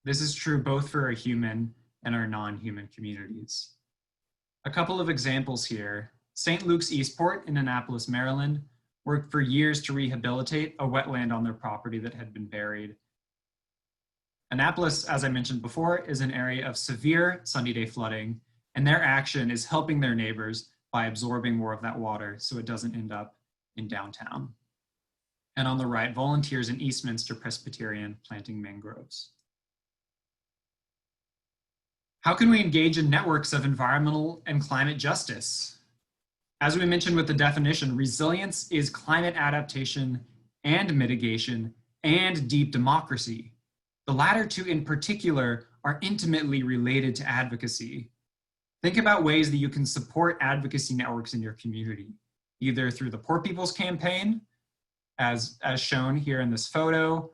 This is true both for our human and our non-human communities. A couple of examples here. St. Luke's Eastport in Annapolis, Maryland, worked for years to rehabilitate a wetland on their property that had been buried. Annapolis, as I mentioned before, is an area of severe sunny day flooding, and their action is helping their neighbors by absorbing more of that water so it doesn't end up in downtown. And on the right, volunteers in Eastminster Presbyterian planting mangroves. How can we engage in networks of environmental and climate justice? As we mentioned with the definition, resilience is climate adaptation and mitigation and deep democracy. The latter two in particular are intimately related to advocacy. Think about ways that you can support advocacy networks in your community, either through the Poor People's Campaign, as shown here in this photo,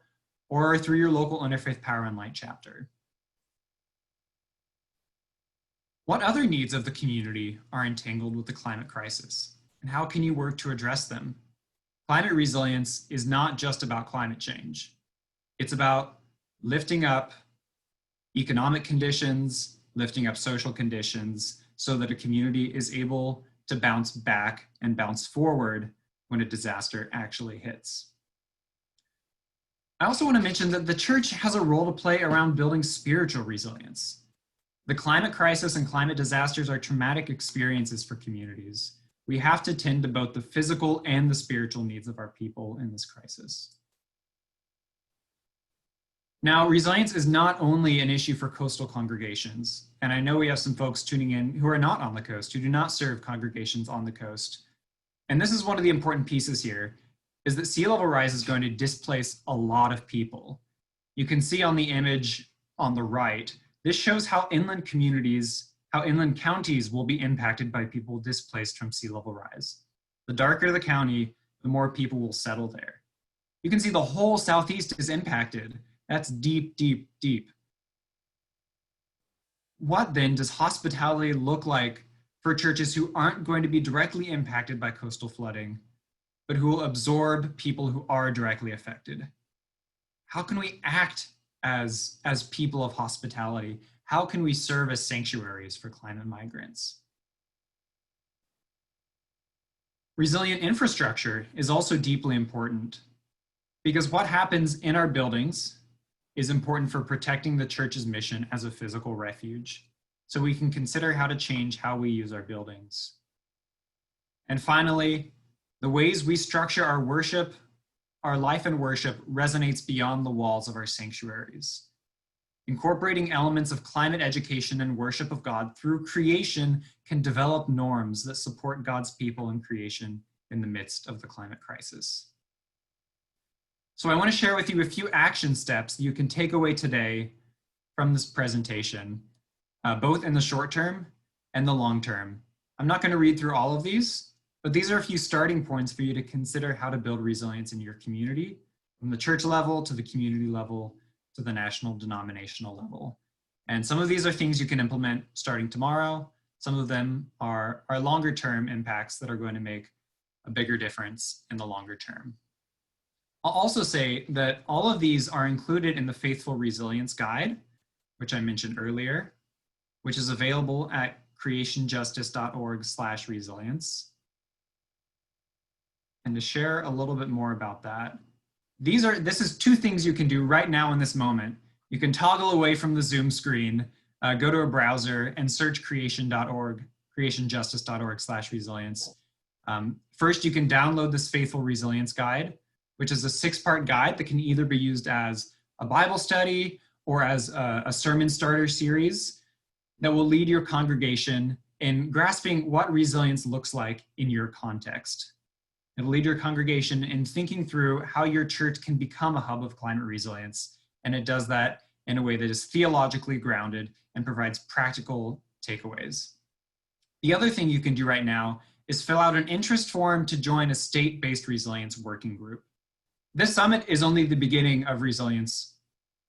or through your local Interfaith Power and Light chapter. What other needs of the community are entangled with the climate crisis, and how can you work to address them? Climate resilience is not just about climate change. It's about lifting up economic conditions, lifting up social conditions, so that a community is able to bounce back and bounce forward when a disaster actually hits. I also want to mention that the church has a role to play around building spiritual resilience. The climate crisis and climate disasters are traumatic experiences for communities. We have to tend to both the physical and the spiritual needs of our people in this crisis. Now, resilience is not only an issue for coastal congregations, and I know we have some folks tuning in who are not on the coast, who do not serve congregations on the coast. And this is one of the important pieces here, is that sea level rise is going to displace a lot of people. You can see on the image on the right, this shows how inland communities, how inland counties will be impacted by people displaced from sea level rise. The darker the county, the more people will settle there. You can see the whole Southeast is impacted. That's deep, deep, deep. What then does hospitality look like for churches who aren't going to be directly impacted by coastal flooding, but who will absorb people who are directly affected? How can we act as people of hospitality? How can we serve as sanctuaries for climate migrants? Resilient infrastructure is also deeply important, because what happens in our buildings is important for protecting the church's mission as a physical refuge, so we can consider how to change how we use our buildings. And finally, the ways we structure our worship, our life and worship, resonates beyond the walls of our sanctuaries. Incorporating elements of climate education and worship of God through creation can develop norms that support God's people and creation in the midst of the climate crisis. So I want to share with you a few action steps you can take away today from this presentation, both in the short term and the long term. I'm not going to read through all of these, but these are a few starting points for you to consider how to build resilience in your community, from the church level to the community level to the national denominational level. And some of these are things you can implement starting tomorrow. Some of them are longer term impacts that are going to make a bigger difference in the longer term. I'll also say that all of these are included in the Faithful Resilience Guide, which I mentioned earlier, which is available at creationjustice.org/resilience. And to share a little bit more about that, this is two things you can do right now in this moment. You can toggle away from the Zoom screen, go to a browser and search creationjustice.org/resilience. First, you can download this Faithful Resilience Guide, which is a 6-part guide that can either be used as a Bible study or as a sermon starter series that will lead your congregation in grasping what resilience looks like in your context. It'll lead your congregation in thinking through how your church can become a hub of climate resilience, and it does that in a way that is theologically grounded and provides practical takeaways. The other thing you can do right now is fill out an interest form to join a state-based resilience working group. This summit is only the beginning of resilience,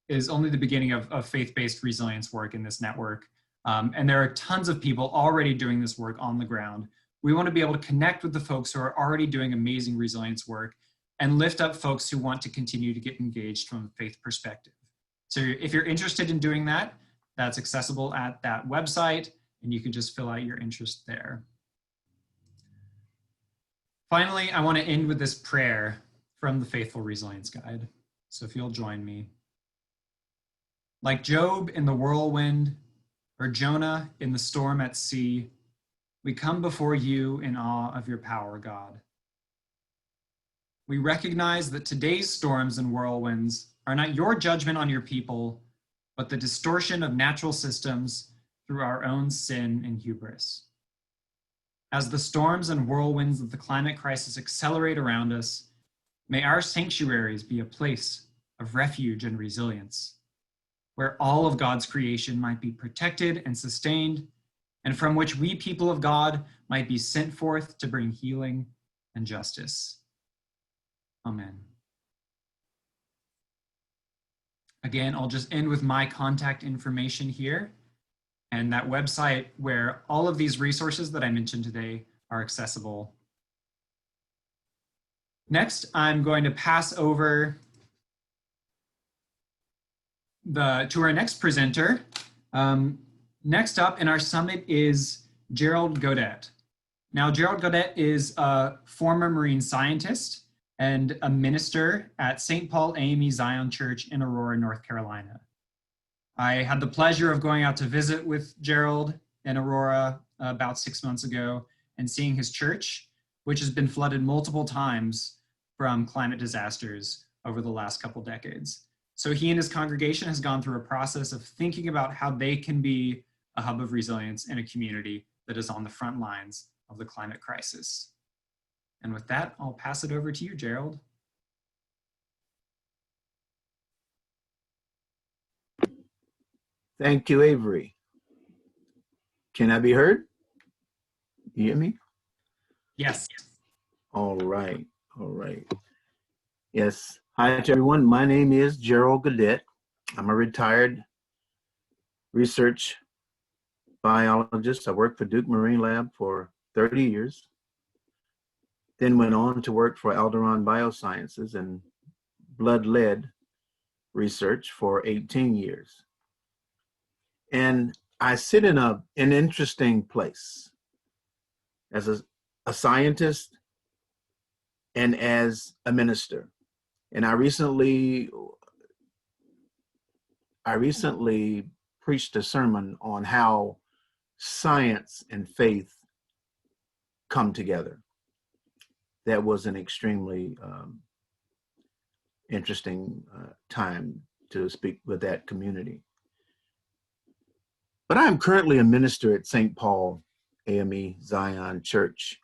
is only the beginning of faith-based resilience work in this network. And there are tons of people already doing this work on the ground. We want to be able to connect with the folks who are already doing amazing resilience work and lift up folks who want to continue to get engaged from a faith perspective. So if you're interested in doing that, that's accessible at that website, and you can just fill out your interest there. Finally, I want to end with this prayer from the Faithful Resilience Guide. So if you'll join me. Like Job in the whirlwind, or Jonah in the storm at sea, we come before you in awe of your power, God. We recognize that today's storms and whirlwinds are not your judgment on your people, but the distortion of natural systems through our own sin and hubris. As the storms and whirlwinds of the climate crisis accelerate around us, may our sanctuaries be a place of refuge and resilience, where all of God's creation might be protected and sustained, and from which we, people of God, might be sent forth to bring healing and justice. Amen. Again, I'll just end with my contact information here, and that website where all of these resources that I mentioned today are accessible. Next, I'm going to pass over to our next presenter. Next up in our summit is Gerald Godette. Now, Gerald Godette is a former marine scientist and a minister at St. Paul AME Zion Church in Aurora, North Carolina. I had the pleasure of going out to visit with Gerald in Aurora about 6 months ago and seeing his church, which has been flooded multiple times from climate disasters over the last couple decades. So he and his congregation has gone through a process of thinking about how they can be a hub of resilience in a community that is on the front lines of the climate crisis. And with that, I'll pass it over to you, Gerald. Thank you, Avery. Can I be heard? You hear me? Yes. All right, all right. Yes, hi to everyone. My name is Gerald Godette. I'm a retired research biologist. I worked for Duke Marine Lab for 30 years. Then went on to work for Alderon Biosciences and blood-lead research for 18 years. And I sit in an interesting place as a scientist and as a minister. And I recently preached a sermon on how science and faith come together. That was an extremely interesting time to speak with that community. But I'm currently a minister at St. Paul AME Zion Church,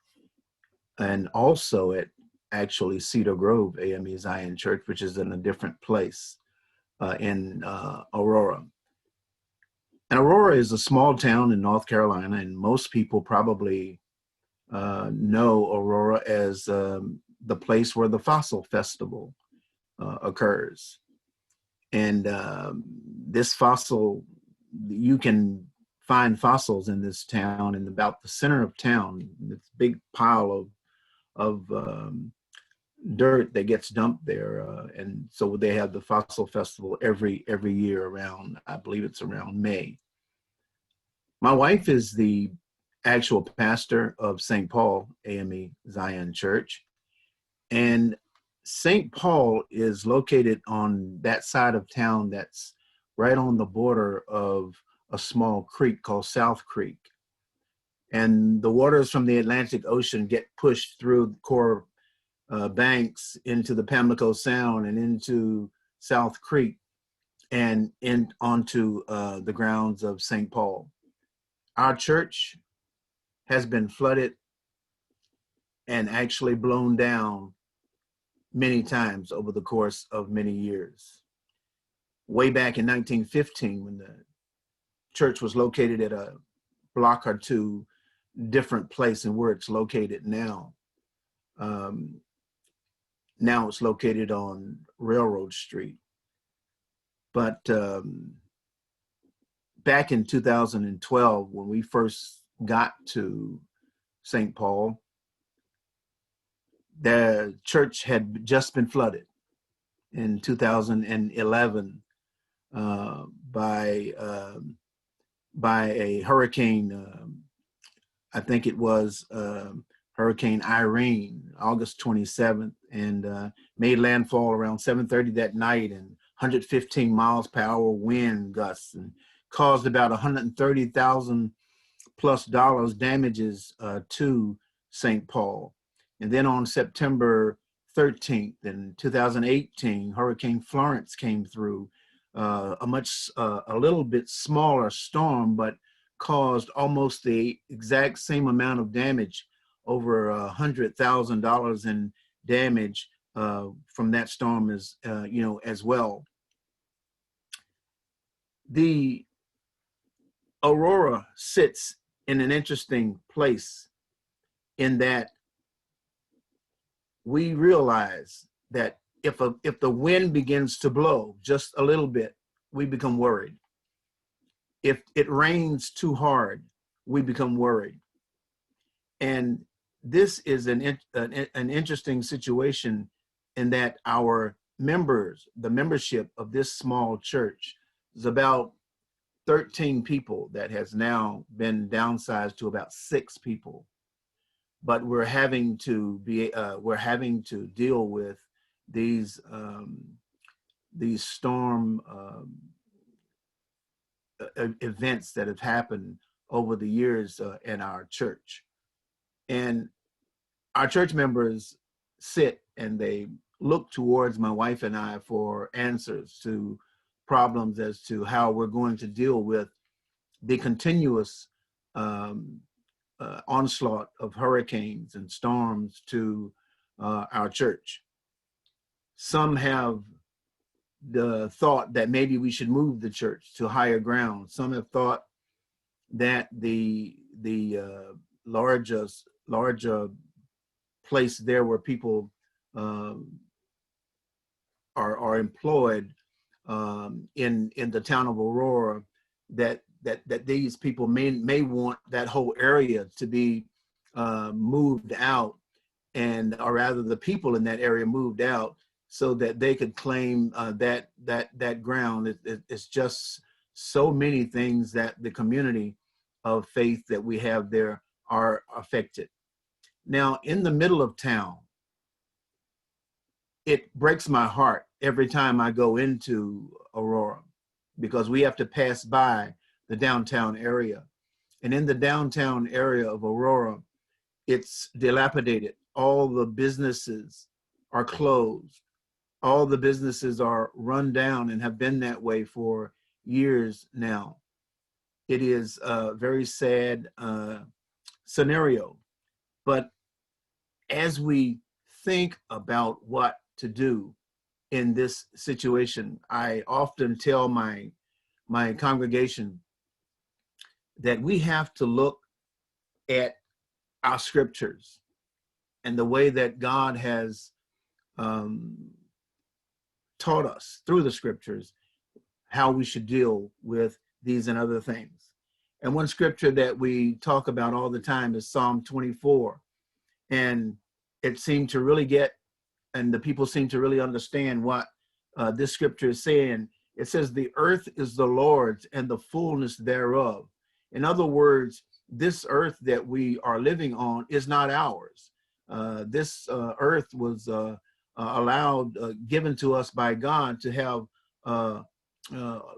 and also at actually Cedar Grove AME Zion Church, which is in a different place in Aurora. And Aurora is a small town in North Carolina, and most people probably know Aurora as the place where the Fossil Festival occurs. And this fossil, you can find fossils in this town, in about the center of town. This big pile of dirt that gets dumped there, and so they have the Fossil Festival every year around, I believe it's around May. My wife is the actual pastor of St. Paul AME Zion Church, and St. Paul is located on that side of town that's right on the border of a small creek called South Creek. And the waters from the Atlantic Ocean get pushed through core banks into the Pamlico Sound and into South Creek and onto the grounds of St. Paul. Our church has been flooded and actually blown down many times over the course of many years. Way back in 1915, when the church was located at a block or two different place than where it's located now. Now it's located on Railroad Street. But back in 2012, when we first got to St. Paul, the church had just been flooded in 2011 by a hurricane. I think it was Hurricane Irene, August 27th, and made landfall around 7:30 that night, and 115 miles per hour wind gusts, and caused about 130,000 plus dollars damages to St. Paul. And then on September 13th in 2018, Hurricane Florence came through, a little bit smaller storm, but caused almost the exact same amount of damage, over $100,000 in damage from that storm as well. The Aurora sits in an interesting place in that we realize that if the wind begins to blow just a little bit, we become worried. If it rains too hard, we become worried. And this is an interesting situation in that our members, the membership of this small church, is about 13 people that has now been downsized to about 6 people. But we're having to deal with these storm events that have happened over the years in our church. And our church members sit and they look towards my wife and I for answers to problems as to how we're going to deal with the continuous onslaught of hurricanes and storms to our church. Some have the thought that maybe we should move the church to higher ground. Some have thought that the larger place there where people are employed in the town of Aurora, that these people may want that whole area to be moved out, or rather the people in that area moved out, so that they could claim that ground. It's just so many things that the community of faith that we have there are affected. Now, in the middle of town, it breaks my heart every time I go into Aurora, because we have to pass by the downtown area. And in the downtown area of Aurora, it's dilapidated. All the businesses are closed. All the businesses are run down and have been that way for years now. It is a very sad scenario. But as we think about what to do in this situation, I often tell my congregation that we have to look at our scriptures and the way that God has taught us through the scriptures how we should deal with these and other things. And one scripture that we talk about all the time is Psalm 24. And it seemed to really and the people seem to really understand what this scripture is saying. It says, the earth is the Lord's and the fullness thereof. In other words, this earth that we are living on is not ours. This earth was given to us by God to have,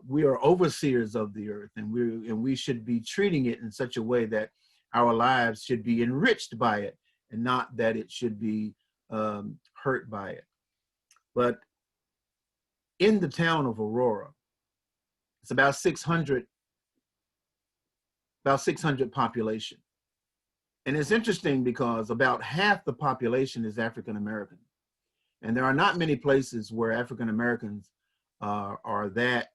we are overseers of the earth, and we should be treating it in such a way that our lives should be enriched by it, and not that it should be hurt by it. But in the town of Aurora, it's about 600 population. And it's interesting because about half the population is African American. And there are not many places where African Americans are that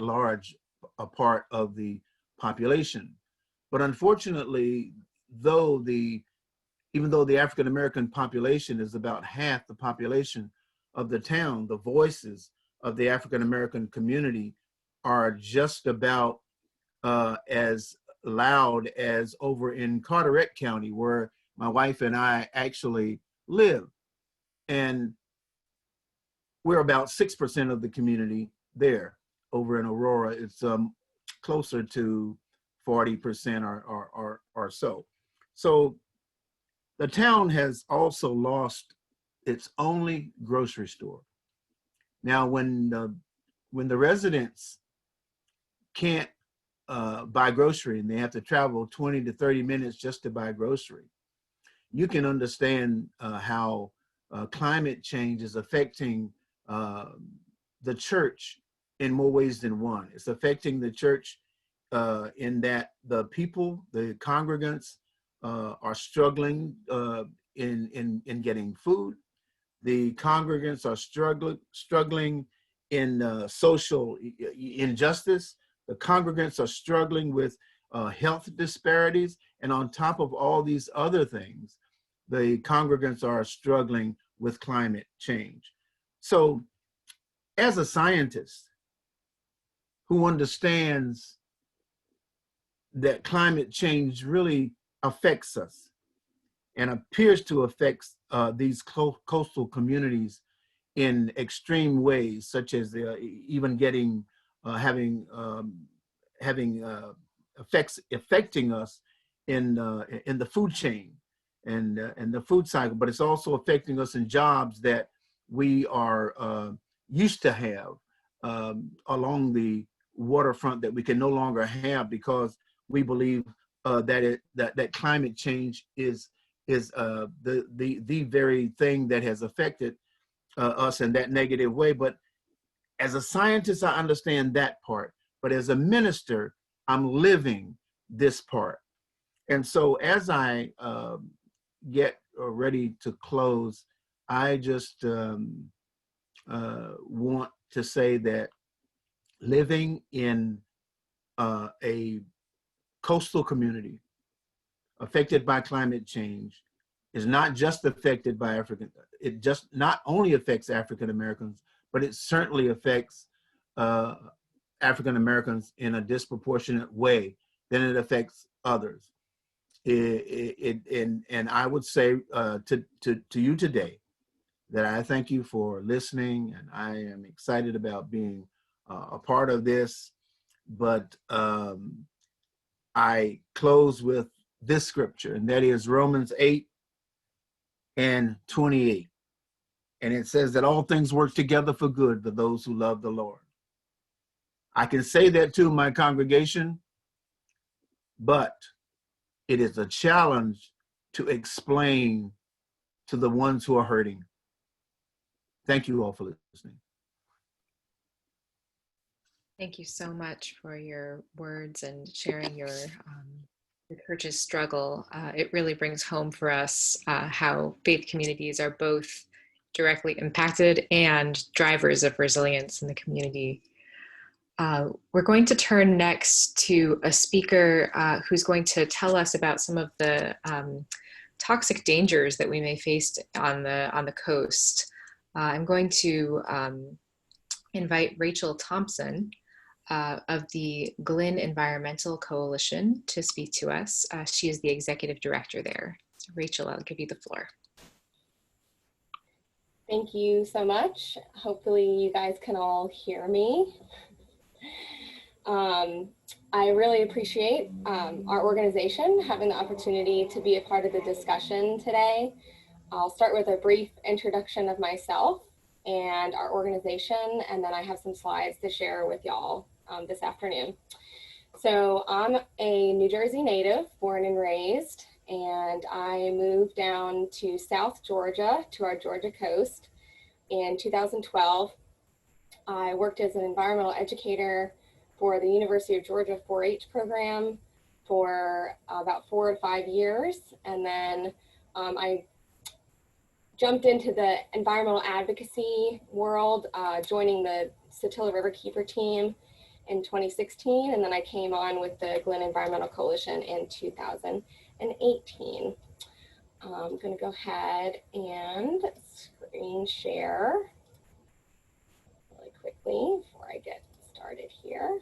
large a part of the population. But unfortunately, even though the African American population is about half the population of the town, the voices of the African American community are just about as loud as over in Carteret County, where my wife and I actually live. And we're about 6% of the community there. Over in Aurora, it's closer to 40% or so. So the town has also lost its only grocery store. Now, when the residents can't buy grocery and they have to travel 20 to 30 minutes just to buy grocery, you can understand how climate change is affecting the church in more ways than one. It's affecting the church in that the people, the congregants, are struggling in getting food. The congregants are struggling in social injustice. The congregants are struggling with health disparities. And on top of all these other things, the congregants are struggling with climate change. So as a scientist who understands that climate change really affects us and appears to affect these coastal communities in extreme ways, such as even getting affecting us in the food chain and the food cycle, but it's also affecting us in jobs that we are used to have along the waterfront that we can no longer have because we believe that climate change is the very thing that has affected us in that negative way. But as a scientist, I understand that part. But as a minister, I'm living this part. And so as I get ready to close, I just want to say that living in a coastal community affected by climate change is not just affected by it just not only affects African Americans, but it certainly affects African Americans in a disproportionate way than it affects others. And I would say to you today that I thank you for listening, and I am excited about being a part of this. But I close with this scripture, and that is Romans 8:28. And it says that all things work together for good for those who love the Lord. I can say that to my congregation, but it is a challenge to explain to the ones who are hurting. Thank you all for listening. Thank you so much for your words and sharing your church's struggle. It really brings home for us how faith communities are both directly impacted and drivers of resilience in the community. We're going to turn next to a speaker who's going to tell us about some of the toxic dangers that we may face on the coast. I'm going to invite Rachel Thompson of the Glen Environmental Coalition to speak to us. She is the executive director there. So Rachel, I'll give you the floor. Thank you so much. Hopefully you guys can all hear me. I really appreciate our organization having the opportunity to be a part of the discussion today. I'll start with a brief introduction of myself and our organization, and then I have some slides to share with y'all this afternoon. So I'm a New Jersey native, born and raised, and I moved down to South Georgia, to our Georgia coast in 2012. I worked as an environmental educator for the University of Georgia 4-H program for about 4 to 5 years. And then I jumped into the environmental advocacy world, joining the Satilla River Keeper team in 2016. And then I came on with the Glen Environmental Coalition in 2018. I'm gonna go ahead and screen share really quickly before I get started here.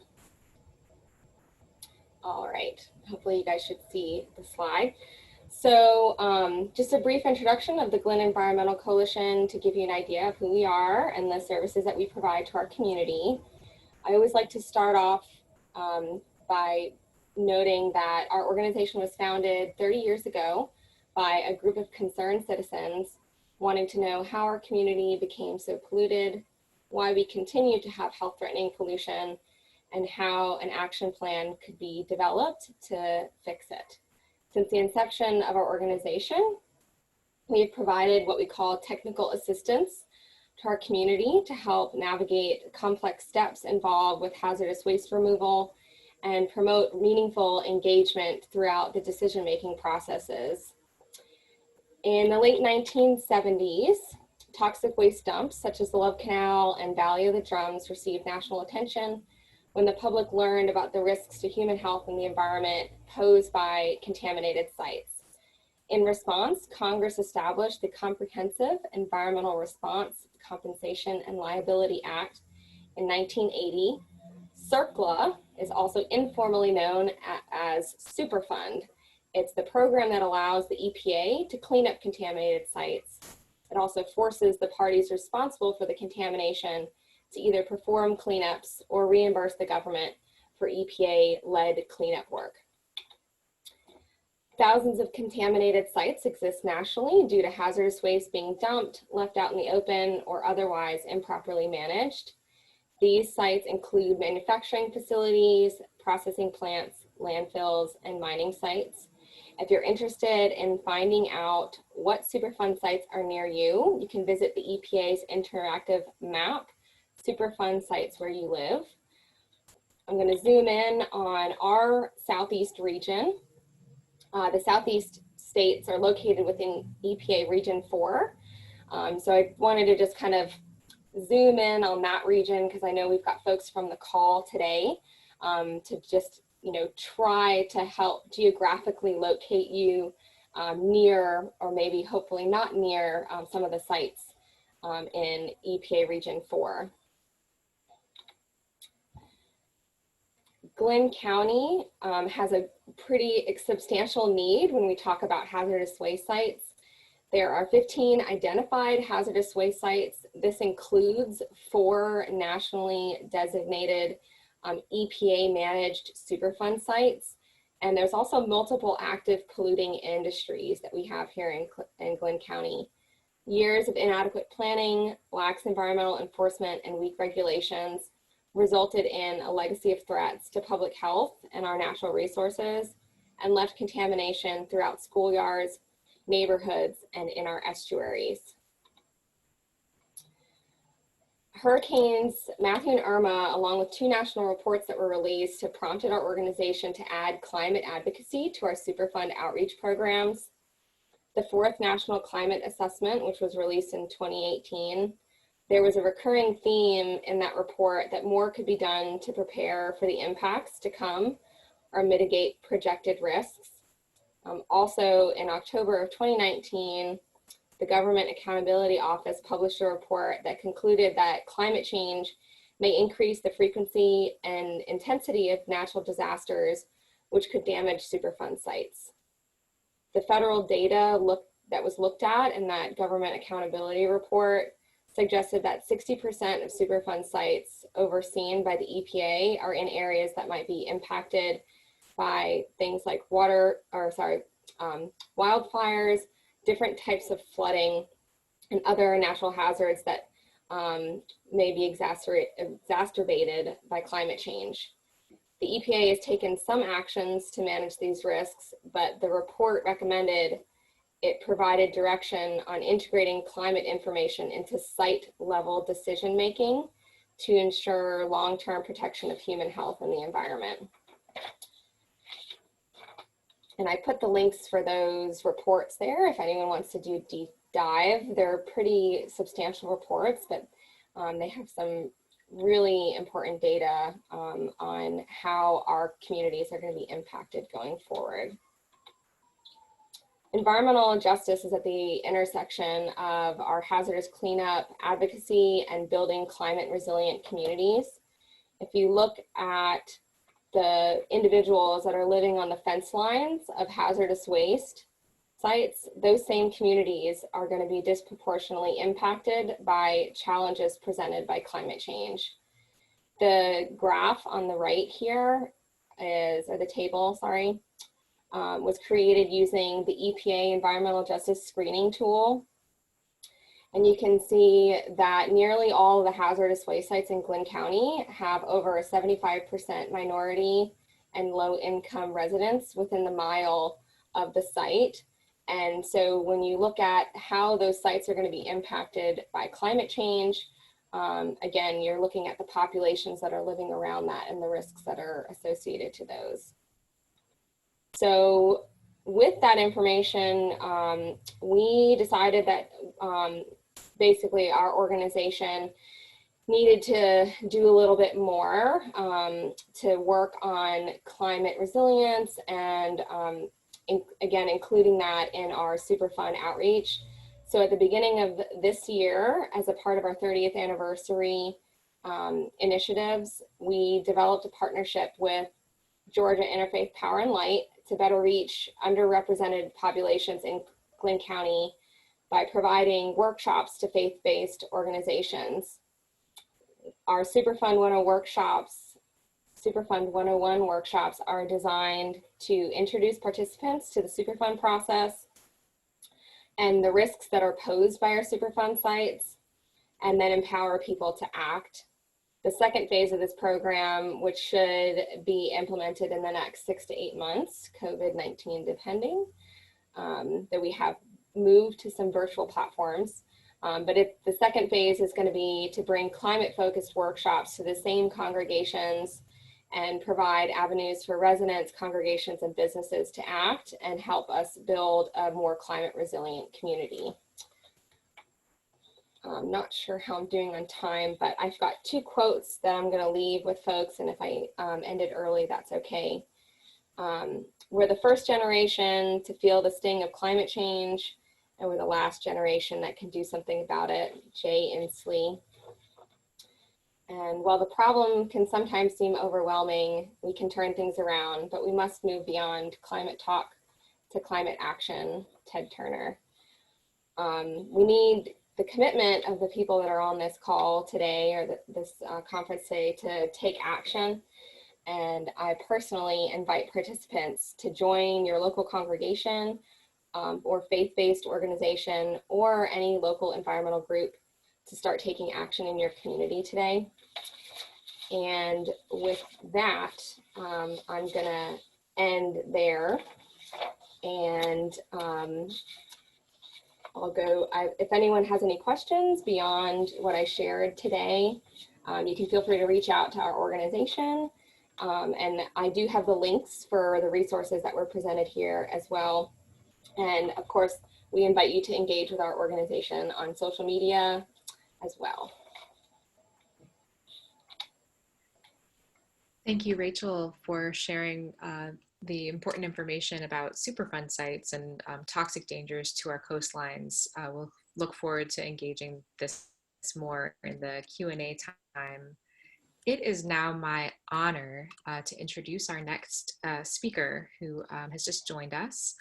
All right, hopefully you guys should see the slide. So just a brief introduction of the Glen Environmental Coalition to give you an idea of who we are and the services that we provide to our community. I always like to start off by noting that our organization was founded 30 years ago by a group of concerned citizens wanting to know how our community became so polluted, why we continue to have health-threatening pollution, and how an action plan could be developed to fix it. Since the inception of our organization, we've provided what we call technical assistance to our community to help navigate complex steps involved with hazardous waste removal and promote meaningful engagement throughout the decision-making processes. In the late 1970s, toxic waste dumps such as the Love Canal and Valley of the Drums received national attention when the public learned about the risks to human health and the environment posed by contaminated sites. In response, Congress established the Comprehensive Environmental Response, Compensation, and Liability Act in 1980. CERCLA is also informally known as Superfund. It's the program that allows the EPA to clean up contaminated sites. It also forces the parties responsible for the contamination to either perform cleanups or reimburse the government for EPA-led cleanup work. Thousands of contaminated sites exist nationally due to hazardous waste being dumped, left out in the open, or otherwise improperly managed. These sites include manufacturing facilities, processing plants, landfills, and mining sites. If you're interested in finding out what Superfund sites are near you, you can visit the EPA's interactive map, Superfund sites where you live. I'm going to zoom in on our Southeast region. The Southeast states are located within EPA Region 4. So I wanted to just kind of zoom in on that region because I know we've got folks from the call today to just, try to help geographically locate you near, or maybe hopefully not near, some of the sites in EPA Region 4. Glenn County has a pretty substantial need when we talk about hazardous waste sites. There are 15 identified hazardous waste sites. This includes 4 nationally designated EPA-managed Superfund sites. And there's also multiple active polluting industries that we have here in Glenn County. Years of inadequate planning, lax environmental enforcement, and weak regulations resulted in a legacy of threats to public health and our natural resources, and left contamination throughout schoolyards, neighborhoods, and in our estuaries. Hurricanes Matthew and Irma, along with 2 national reports that were released, have prompted our organization to add climate advocacy to our Superfund outreach programs. The 4th National Climate Assessment, which was released in 2018, there was a recurring theme in that report that more could be done to prepare for the impacts to come or mitigate projected risks. Also, in October of 2019, the Government Accountability Office published a report that concluded that climate change may increase the frequency and intensity of natural disasters, which could damage Superfund sites. The federal data that was looked at in that Government Accountability report suggested that 60% of Superfund sites overseen by the EPA are in areas that might be impacted by things like wildfires, different types of flooding, and other natural hazards that may be exacerbated by climate change. The EPA has taken some actions to manage these risks, but the report recommended it provided direction on integrating climate information into site-level decision-making to ensure long-term protection of human health and the environment. And I put the links for those reports there if anyone wants to do deep dive. They're pretty substantial reports, but they have some really important data on how our communities are going to be impacted going forward. Environmental justice is at the intersection of our hazardous cleanup, advocacy, and building climate resilient communities. If you look at the individuals that are living on the fence lines of hazardous waste sites, those same communities are going to be disproportionately impacted by challenges presented by climate change. The graph on the right here or the table, sorry, was created using the EPA Environmental Justice Screening Tool. And you can see that nearly all of the hazardous waste sites in Glynn County have over a 75% minority and low income residents within the mile of the site. And so when you look at how those sites are going to be impacted by climate change, again, you're looking at the populations that are living around that and the risks that are associated to those. So with that information, we decided that basically our organization needed to do a little bit more to work on climate resilience and again, including that in our Superfund outreach. So at the beginning of this year, as a part of our 30th anniversary initiatives, we developed a partnership with Georgia Interfaith Power and Light to better reach underrepresented populations in Glynn County by providing workshops to faith-based organizations. Our Superfund 101 workshops are designed to introduce participants to the Superfund process and the risks that are posed by our Superfund sites, and then empower people to act. The second phase of this program, which should be implemented in the next 6 to 8 months, COVID-19 depending, that we have moved to some virtual platforms. But the second phase is going to be to bring climate-focused workshops to the same congregations and provide avenues for residents, congregations, and businesses to act and help us build a more climate resilient community. I'm not sure how I'm doing on time, but I've got 2 quotes that I'm going to leave with folks, and if I ended early, that's okay. We're the first generation to feel the sting of climate change, and we're the last generation that can do something about it. Jay Inslee. And while the problem can sometimes seem overwhelming, we can turn things around, but we must move beyond climate talk to climate action. Ted Turner. We need the commitment of the people that are on this call today, or this conference today, to take action. And I personally invite participants to join your local congregation or faith-based organization or any local environmental group to start taking action in your community today. And with that, I'm gonna end there, and I'll go, if anyone has any questions beyond what I shared today, you can feel free to reach out to our organization. And I do have the links for the resources that were presented here as well. And of course, we invite you to engage with our organization on social media as well. Thank you, Rachel, for sharing the important information about Superfund sites and toxic dangers to our coastlines. We'll look forward to engaging this more in the Q&A time. It is now my honor to introduce our next speaker, who has just joined us,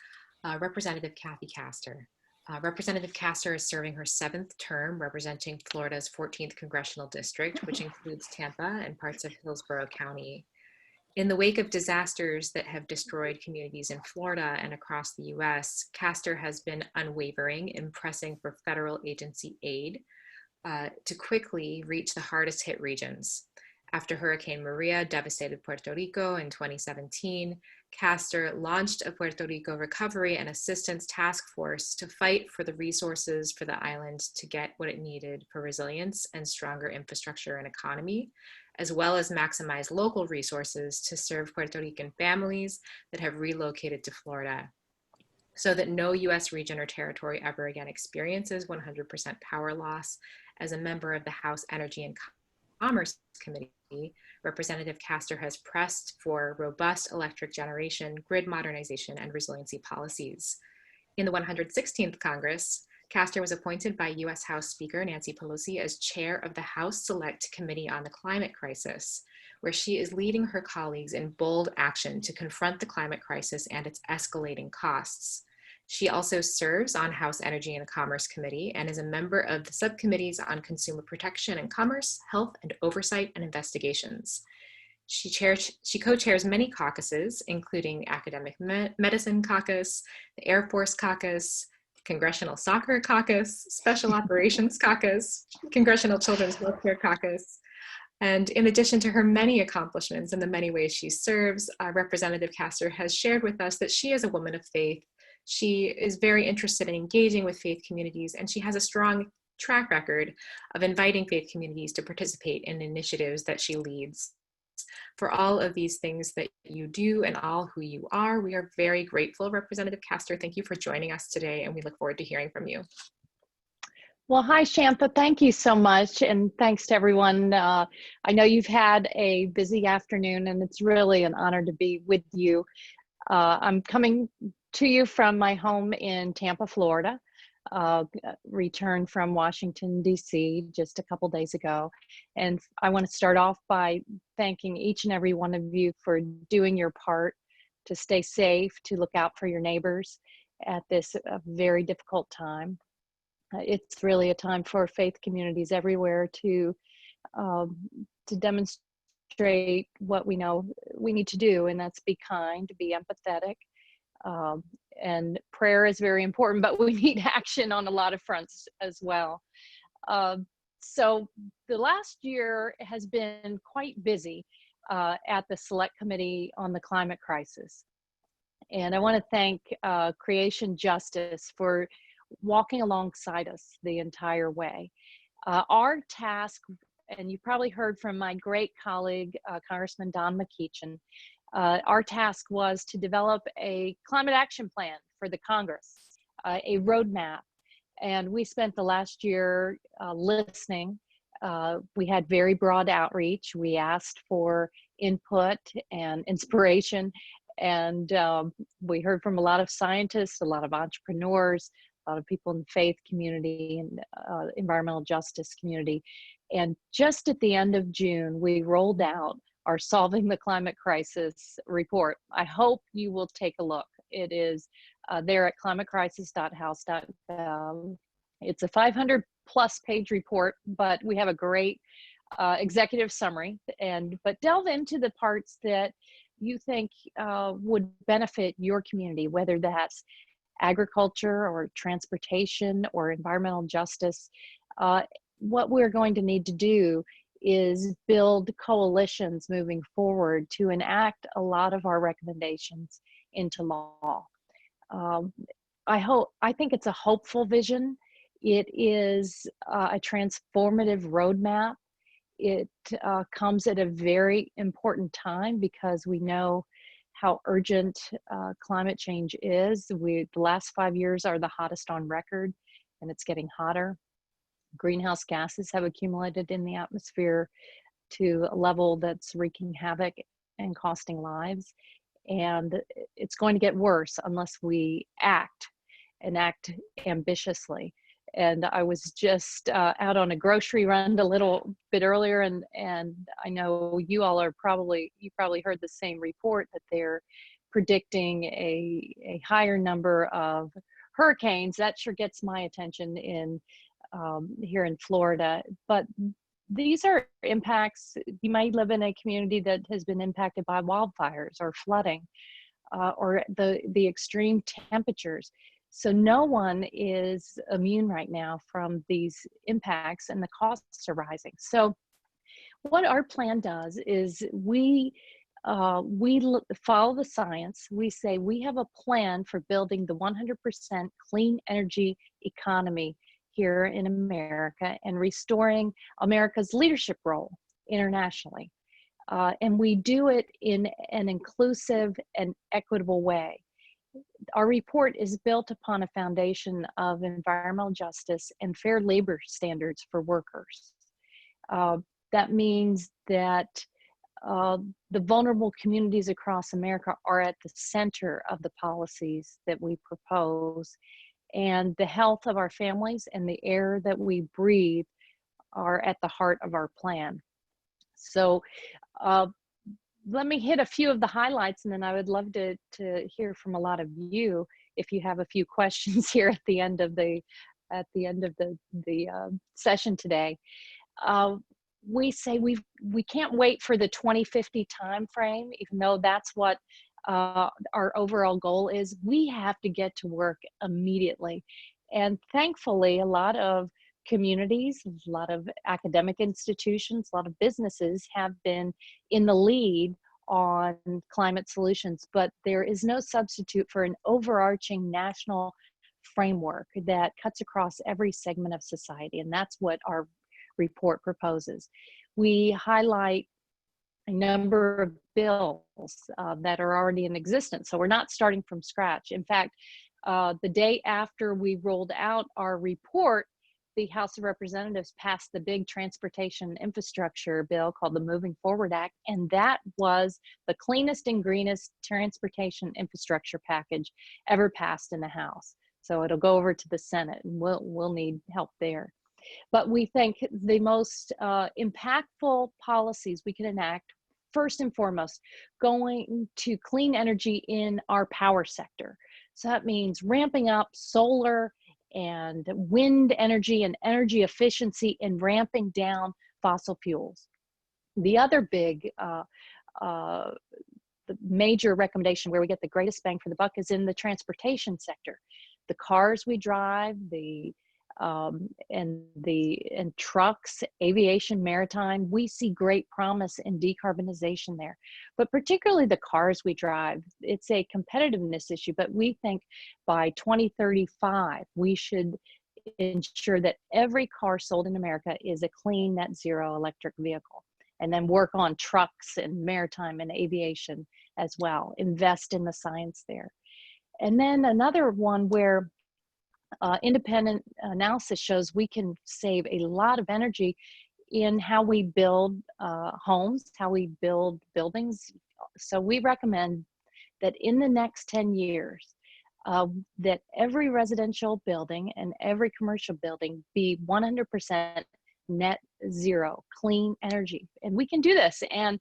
Representative Kathy Castor. Representative Castor is serving her 7th term representing Florida's 14th Congressional District, which includes Tampa and parts of Hillsborough County. In the wake of disasters that have destroyed communities in Florida and across the US, Castor has been unwavering in pressing for federal agency aid to quickly reach the hardest hit regions. After Hurricane Maria devastated Puerto Rico in 2017, Castor launched a Puerto Rico Recovery and Assistance Task Force to fight for the resources for the island to get what it needed for resilience and stronger infrastructure and economy, as well as maximize local resources to serve Puerto Rican families that have relocated to Florida, so that no US region or territory ever again experiences 100% power loss. As a member of the House Energy and Commerce Committee, Representative Castor has pressed for robust electric generation, grid modernization, and resiliency policies. In the 116th Congress, Castor was appointed by US House Speaker Nancy Pelosi as chair of the House Select Committee on the Climate Crisis, where she is leading her colleagues in bold action to confront the climate crisis and its escalating costs. She also serves on House Energy and Commerce Committee and is a member of the subcommittees on Consumer Protection and Commerce, Health and Oversight and Investigations. She co-chairs many caucuses, including Academic Medicine Caucus, the Air Force Caucus, Congressional Soccer Caucus, Special Operations Caucus, Congressional Children's Healthcare Caucus. And in addition to her many accomplishments and the many ways she serves, Representative Castor has shared with us that she is a woman of faith. She is very interested in engaging with faith communities, and she has a strong track record of inviting faith communities to participate in initiatives that she leads. For all of these things that you do and all who you are, we are very grateful, Representative Castor. Thank you for joining us today, and we look forward to hearing from you. Well, hi, Shantha. Thank you so much. And thanks to everyone. I know you've had a busy afternoon, and it's really an honor to be with you. I'm coming to you from my home in Tampa, Florida. Returned from Washington, D.C. just a couple days ago. And I want to start off by thanking each and every one of you for doing your part to stay safe, to look out for your neighbors at this very difficult time. It's really a time for faith communities everywhere to demonstrate what we know we need to do, and that's be kind, be empathetic. And prayer is very important, but we need action on a lot of fronts as well. So the last year has been quite busy at the Select Committee on the Climate Crisis. And I want to thank Creation Justice for walking alongside us the entire way. Our task, and you probably heard from my great colleague, Congressman Don McEachin, our task was to develop a climate action plan for the Congress, a roadmap. And we spent the last year listening. We had very broad outreach. We asked for input and inspiration. And we heard from a lot of scientists, a lot of entrepreneurs, a lot of people in the faith community and environmental justice community. And just at the end of June, we rolled out our Solving the Climate Crisis report. I hope you will take a look. It is there at climatecrisis.house.gov. It's a 500+ page report, but we have a great executive summary. But delve into the parts that you think would benefit your community, whether that's agriculture or transportation or environmental justice. What we're going to need to do is build coalitions moving forward to enact a lot of our recommendations into law. I think it's a hopeful vision. It is a transformative roadmap. It comes at a very important time because we know how urgent climate change is. The last 5 years are the hottest on record, and it's getting hotter. Greenhouse gases have accumulated in the atmosphere to a level that's wreaking havoc and costing lives. And it's going to get worse unless we act ambitiously. And I was just out on a grocery run a little bit earlier, and I know you probably heard the same report that they're predicting a higher number of hurricanes. That sure gets my attention here in Florida. But these are impacts. You might live in a community that has been impacted by wildfires or flooding or the extreme temperatures. So no one is immune right now from these impacts, and the costs are rising. So what our plan does is we follow the science. We say we have a plan for building the 100% clean energy economy here in America and restoring America's leadership role internationally. And we do it in an inclusive and equitable way. Our report is built upon a foundation of environmental justice and fair labor standards for workers. That means that the vulnerable communities across America are at the center of the policies that we propose, and the health of our families and the air that we breathe are at the heart of our plan. So let me hit a few of the highlights, and then I would love to hear from a lot of you if you have a few questions here at the end of the session today. We say we can't wait for the 2050 timeframe, even though that's what our overall goal is. We have to get to work immediately, And thankfully, a lot of communities, a lot of academic institutions, a lot of businesses have been in the lead on climate solutions, but there is no substitute for an overarching national framework that cuts across every segment of society, and that's what our report proposes. We highlight a number of bills that are already in existence, so we're not starting from scratch. In fact, the day after we rolled out our report, the House of Representatives passed the big transportation infrastructure bill called the Moving Forward Act, and that was the cleanest and greenest transportation infrastructure package ever passed in the House. So it'll go over to the Senate, and we'll need help there. But we think the most impactful policies we can enact, first and foremost, going to clean energy in our power sector. So that means ramping up solar and wind energy and energy efficiency and ramping down fossil fuels. The other big the major recommendation where we get the greatest bang for the buck is in the transportation sector. The cars we drive, and trucks, aviation, maritime, we see great promise in decarbonization there. But particularly the cars we drive, it's a competitiveness issue, but we think by 2035, we should ensure that every car sold in America is a clean net zero electric vehicle, and then work on trucks and maritime and aviation as well, invest in the science there. And then another one where independent analysis shows we can save a lot of energy in how we build homes, how we build buildings. So we recommend that in the next 10 years, that every residential building and every commercial building be 100% net zero, clean energy. And we can do this. And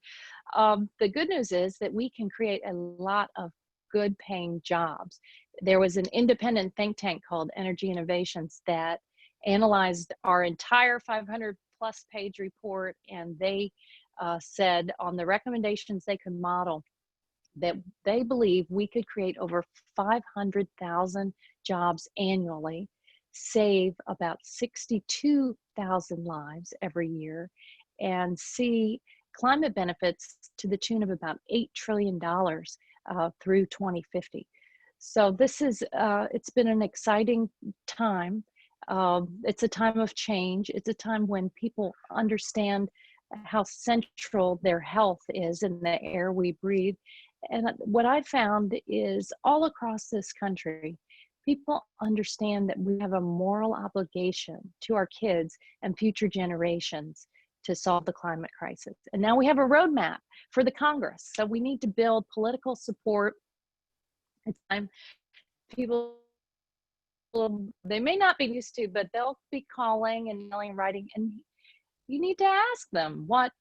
the good news is that we can create a lot of good paying jobs. There was an independent think tank called Energy Innovations that analyzed our entire 500 plus page report, and they said on the recommendations they could model that they believe we could create over 500,000 jobs annually, save about 62,000 lives every year, and see climate benefits to the tune of about $8 trillion through 2050. So this is, it's been an exciting time. It's a time of change. It's a time when people understand how central their health is in the air we breathe. And what I found is all across this country, people understand that we have a moral obligation to our kids and future generations to solve the climate crisis. And now we have a roadmap for the Congress. So we need to build political support. It's time people, they may not be used to, but they'll be calling and yelling, writing, and you need to ask them, what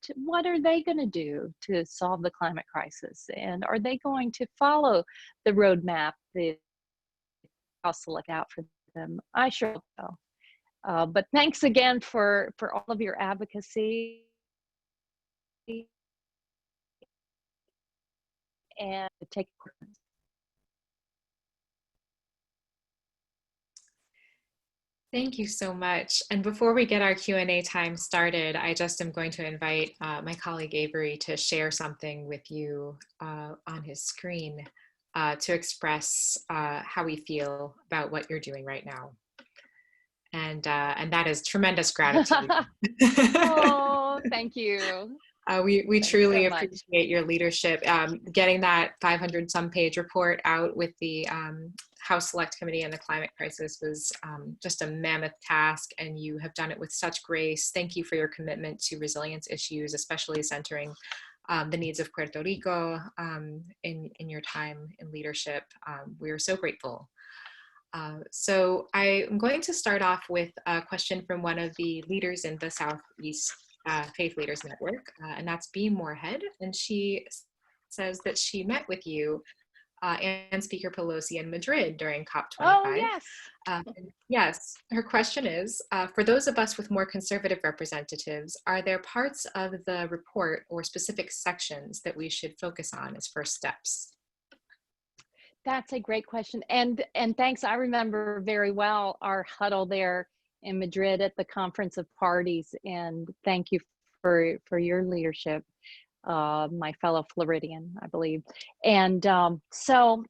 are they going to do to solve the climate crisis? And are they going to follow the roadmap that I'll select out for them? I sure hope so. But thanks again for all of your advocacy and take questions. Thank you so much. And before we get our Q&A time started, I just am going to invite my colleague Avery to share something with you on his screen to express how we feel about what you're doing right now. And that is tremendous gratitude. Oh, thank you. We truly so appreciate your leadership. Getting that 500-some page report out with the House Select Committee on the Climate Crisis was just a mammoth task, and you have done it with such grace. Thank you for your commitment to resilience issues, especially centering the needs of Puerto Rico in your time in leadership. We are so grateful. So I am going to start off with a question from one of the leaders in the Southeast Faith Leaders Network, and that's Bea Moorhead. And she says that she met with you and Speaker Pelosi in Madrid during COP25. Oh, yes. Yes, her question is, for those of us with more conservative representatives, are there parts of the report or specific sections that we should focus on as first steps? That's a great question. And thanks. I remember very well our huddle there in Madrid at the Conference of Parties. And thank you for your leadership, my fellow Floridian, I believe. And so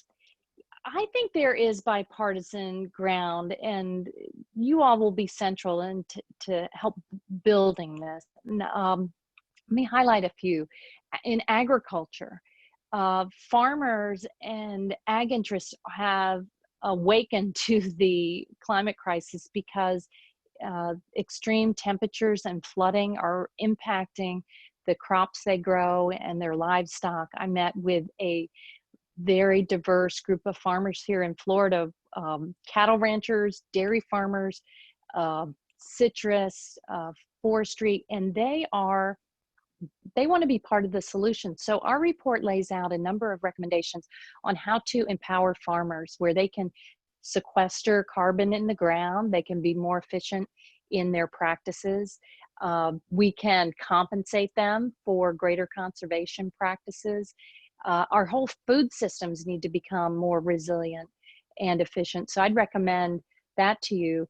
I think there is bipartisan ground, and you all will be central in to help building this. Let me highlight a few. In agriculture, farmers and ag interests have awakened to the climate crisis because extreme temperatures and flooding are impacting the crops they grow and their livestock. I met with a very diverse group of farmers here in Florida, cattle ranchers, dairy farmers, citrus, forestry, and they want to be part of the solution. So our report lays out a number of recommendations on how to empower farmers where they can sequester carbon in the ground, they can be more efficient in their practices. We can compensate them for greater conservation practices. Our whole food systems need to become more resilient and efficient. So I'd recommend that to you.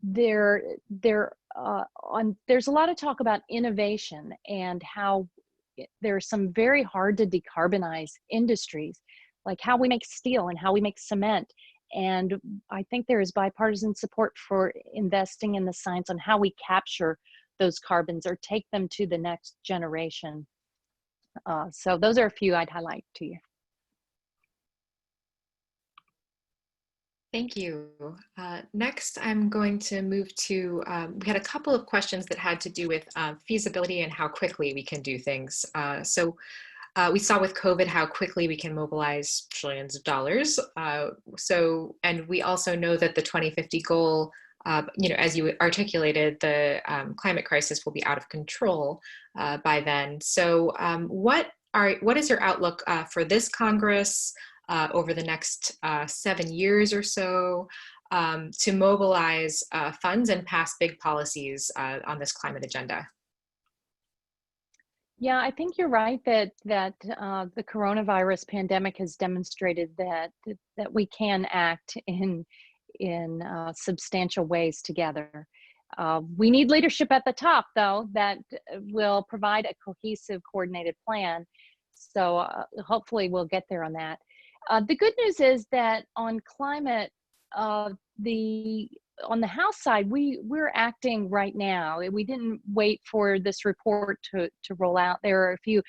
There's a lot of talk about innovation and how there are some very hard to decarbonize industries, like how we make steel and how we make cement. And I think there is bipartisan support for investing in the science on how we capture those carbons or take them to the next generation. So those are a few I'd highlight to you. Thank you. Next, I'm going to move to, we had a couple of questions that had to do with feasibility and how quickly we can do things. We saw with COVID how quickly we can mobilize trillions of dollars. And we also know that the 2050 goal, as you articulated, the climate crisis will be out of control by then. So what is your outlook for this Congress over the next 7 years or so to mobilize funds and pass big policies on this climate agenda? Yeah, I think you're right that the coronavirus pandemic has demonstrated that we can act in substantial ways together. We need leadership at the top, though, that will provide a cohesive, coordinated plan. So hopefully we'll get there on that. The good news is that on climate, on the House side, we're acting right now. We didn't wait for this report to roll out. There are a few,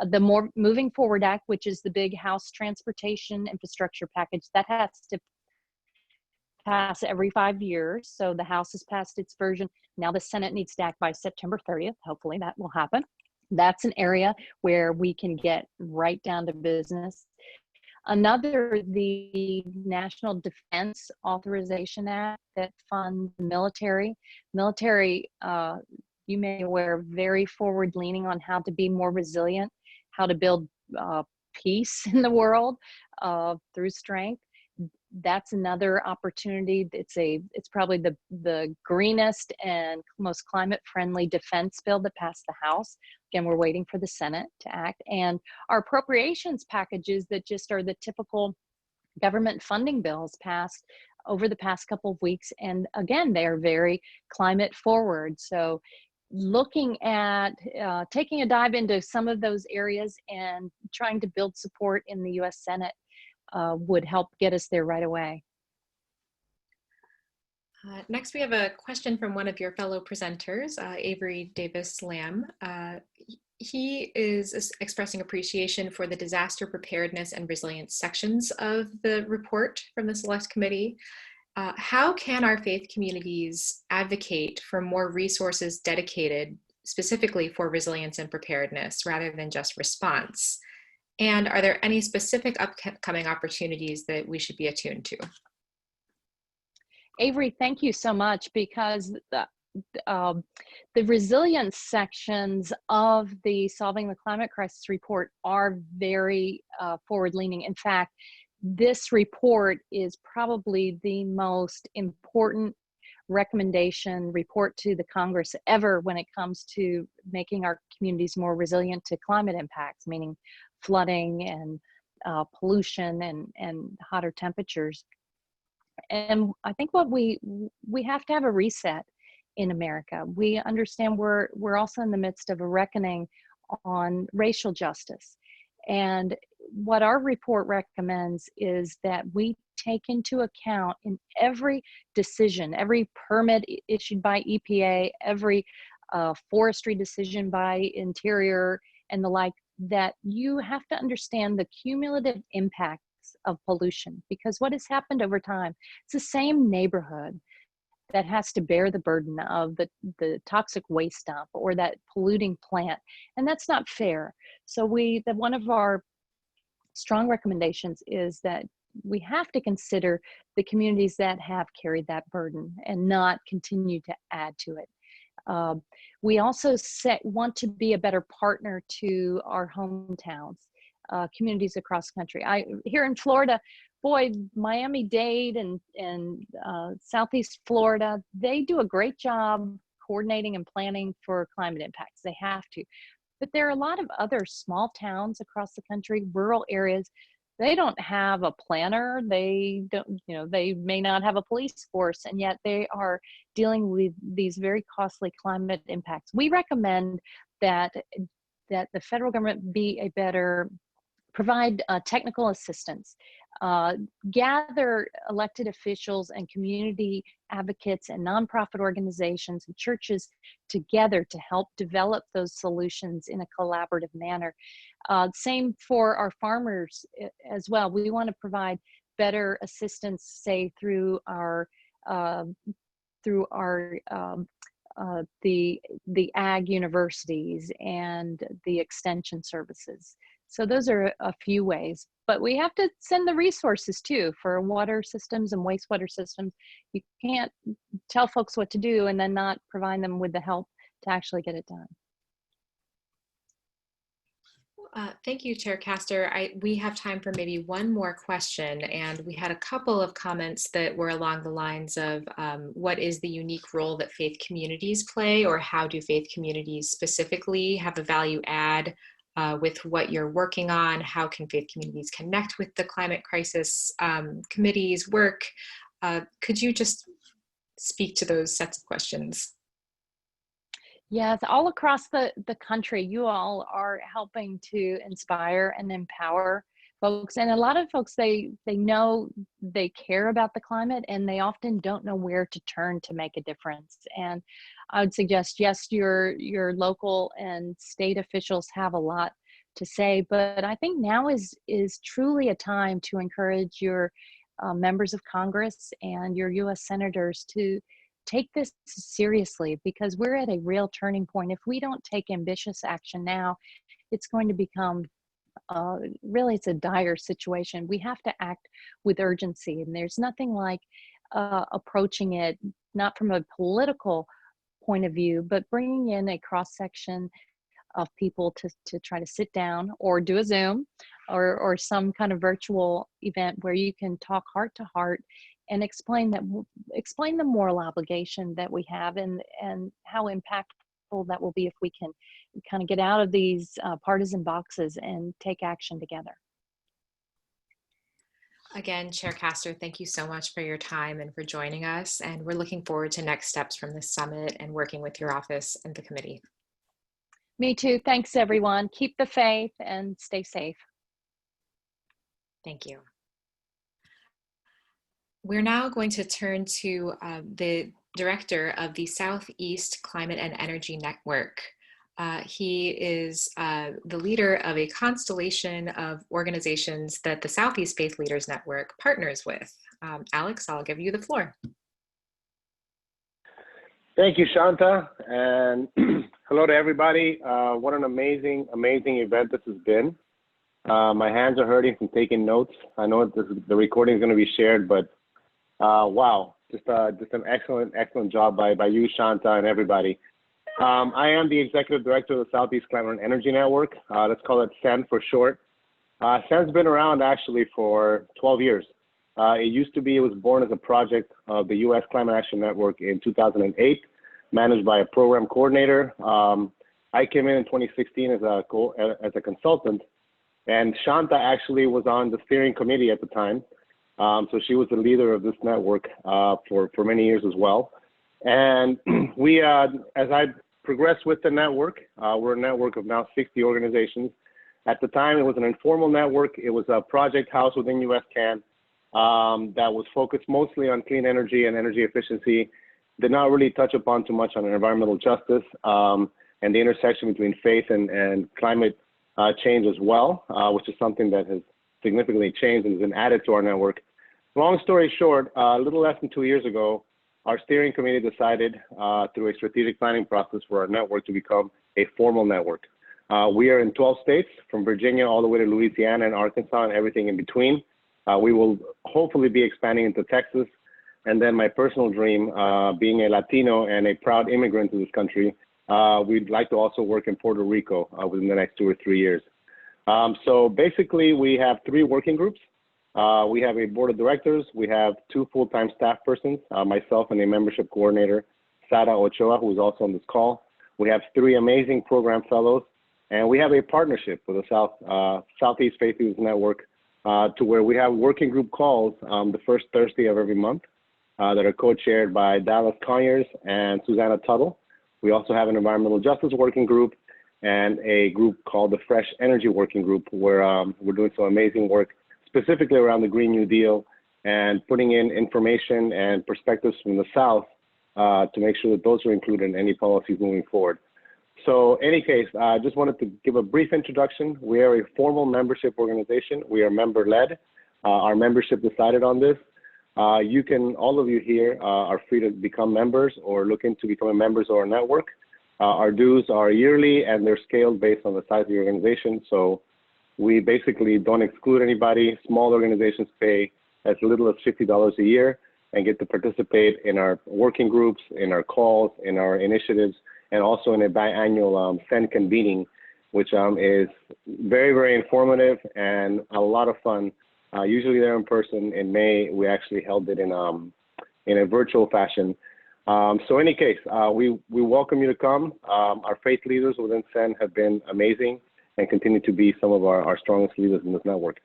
the more Moving Forward Act, which is the big House transportation infrastructure package that has to pass every 5 years. So the House has passed its version. Now the Senate needs to act by September 30th. Hopefully that will happen. That's an area where we can get right down to business. Another, the National Defense Authorization Act that funds the military. Military, you may be aware, very forward leaning on how to be more resilient, how to build peace in the world through strength. That's another opportunity. It's probably the greenest and most climate friendly defense bill that passed the House. Again, we're waiting for the Senate to act. And our appropriations packages that just are the typical government funding bills passed over the past couple of weeks. And again, they are very climate forward. So looking at taking a dive into some of those areas and trying to build support in the US Senate would help get us there right away. Next, we have a question from one of your fellow presenters, Avery Davis Lamb. He is expressing appreciation for the disaster preparedness and resilience sections of the report from the Select Committee. How can our faith communities advocate for more resources dedicated specifically for resilience and preparedness rather than just response? And are there any specific upcoming opportunities that we should be attuned to? Avery, thank you so much, because the resilience sections of the Solving the Climate Crisis report are very forward-leaning. In fact, this report is probably the most important recommendation report to the Congress ever when it comes to making our communities more resilient to climate impacts, meaning flooding and pollution and hotter temperatures. And I think what we have to have a reset in America. We understand we're also in the midst of a reckoning on racial justice. And what our report recommends is that we take into account in every decision, every permit issued by EPA, every forestry decision by Interior and the like, that you have to understand the cumulative impacts of pollution, because what has happened over time, it's the same neighborhood that has to bear the burden of the toxic waste dump or that polluting plant, and that's not fair. So one of our strong recommendations is that we have to consider the communities that have carried that burden and not continue to add to it. We also want to be a better partner to our hometowns, communities across the country. Here in Florida, boy, Miami-Dade and Southeast Florida, they do a great job coordinating and planning for climate impacts. They have to. But there are a lot of other small towns across the country, rural areas. They don't have a planner. They don't, they may not have a police force, and yet they are dealing with these very costly climate impacts. We recommend that the federal government provide technical assistance, gather elected officials and community advocates and nonprofit organizations and churches together to help develop those solutions in a collaborative manner. Same for our farmers as well. We want to provide better assistance, say through the ag universities and the extension services. So those are a few ways, but we have to send the resources too for water systems and wastewater systems. You can't tell folks what to do and then not provide them with the help to actually get it done. Thank you, Chair Castor. We have time for maybe one more question, and we had a couple of comments that were along the lines of what is the unique role that faith communities play, or how do faith communities specifically have a value add with what you're working on? How can faith communities connect with the climate crisis committee's work? Could you just speak to those sets of questions? Yes, all across the country, you all are helping to inspire and empower folks. And a lot of folks, they know they care about the climate, and they often don't know where to turn to make a difference. And I would suggest, yes, your local and state officials have a lot to say, but I think now is truly a time to encourage your members of Congress and your U.S. senators to take this seriously, because we're at a real turning point. If we don't take ambitious action now, it's going to become really, it's a dire situation. We have to act with urgency, and there's nothing like approaching it not from a political point of view, but bringing in a cross-section of people to try to sit down or do a Zoom or some kind of virtual event where you can talk heart to heart and explain the moral obligation that we have, and how impactful that will be if we can kind of get out of these partisan boxes and take action together. Again, Chair Castor, thank you so much for your time and for joining us. And we're looking forward to next steps from this summit and working with your office and the committee. Me too. Thanks, everyone. Keep the faith and stay safe. Thank you. We're now going to turn to the director of the Southeast Climate and Energy Network. He is the leader of a constellation of organizations that the Southeast Faith Leaders Network partners with. Alex, I'll give you the floor. Thank you, Shanta, and hello to everybody. What an amazing event this has been. My hands are hurting from taking notes. I know the recording is going to be shared, but wow, just an excellent job by you, Shanta, and everybody. I am the executive director of the Southeast Climate and Energy Network. Let's call it SEN for short. SEN's been around actually for 12 years. It was born as a project of the U.S. Climate Action Network in 2008, managed by a program coordinator. I came in 2016 as a consultant, And Shanta actually was on the steering committee at the time. So she was the leader of this network for many years as well. And we, as I progressed with the network, we're a network of now 60 organizations. At the time, it was an informal network. It was a project house within USCAN that was focused mostly on clean energy and energy efficiency. Did not really touch upon too much on environmental justice and the intersection between faith and climate change as well, which is something that has significantly changed and has been added to our network. Long story short, a little less than 2 years ago, our steering committee decided through a strategic planning process for our network to become a formal network. We are in 12 states, from Virginia all the way to Louisiana and Arkansas and everything in between. We will hopefully be expanding into Texas. And then my personal dream, being a Latino and a proud immigrant to this country, we'd like to also work in Puerto Rico within the next 2 or 3 years. So basically, we have 3 working groups. We have a board of directors. We have 2 full-time staff persons, myself and a membership coordinator, Sara Ochoa, who is also on this call. We have 3 amazing program fellows, and we have a partnership with the Southeast Faith Leaders Network to where we have working group calls the first Thursday of every month that are co-chaired by Dallas Conyers and Susanna Tuttle. We also have an environmental justice working group and a group called the Fresh Energy Working Group, where we're doing some amazing work specifically around the Green New Deal and putting in information and perspectives from the South to make sure that those are included in any policies moving forward. So any case, I just wanted to give a brief introduction. We are a formal membership organization. We are member-led. Our membership decided on this. You can, all of you here are free to become members or look into becoming members of our network. Our dues are yearly and they're scaled based on the size of the organization. So we basically don't exclude anybody. Small organizations pay as little as $50 a year and get to participate in our working groups, in our calls, in our initiatives, and also in a biannual SEN convening, which is very, very informative and a lot of fun. Usually they're in person. In May, we actually held it in a virtual fashion. So any case, we welcome you to come. Our faith leaders within SEN have been amazing and continue to be some of our strongest leaders in this network.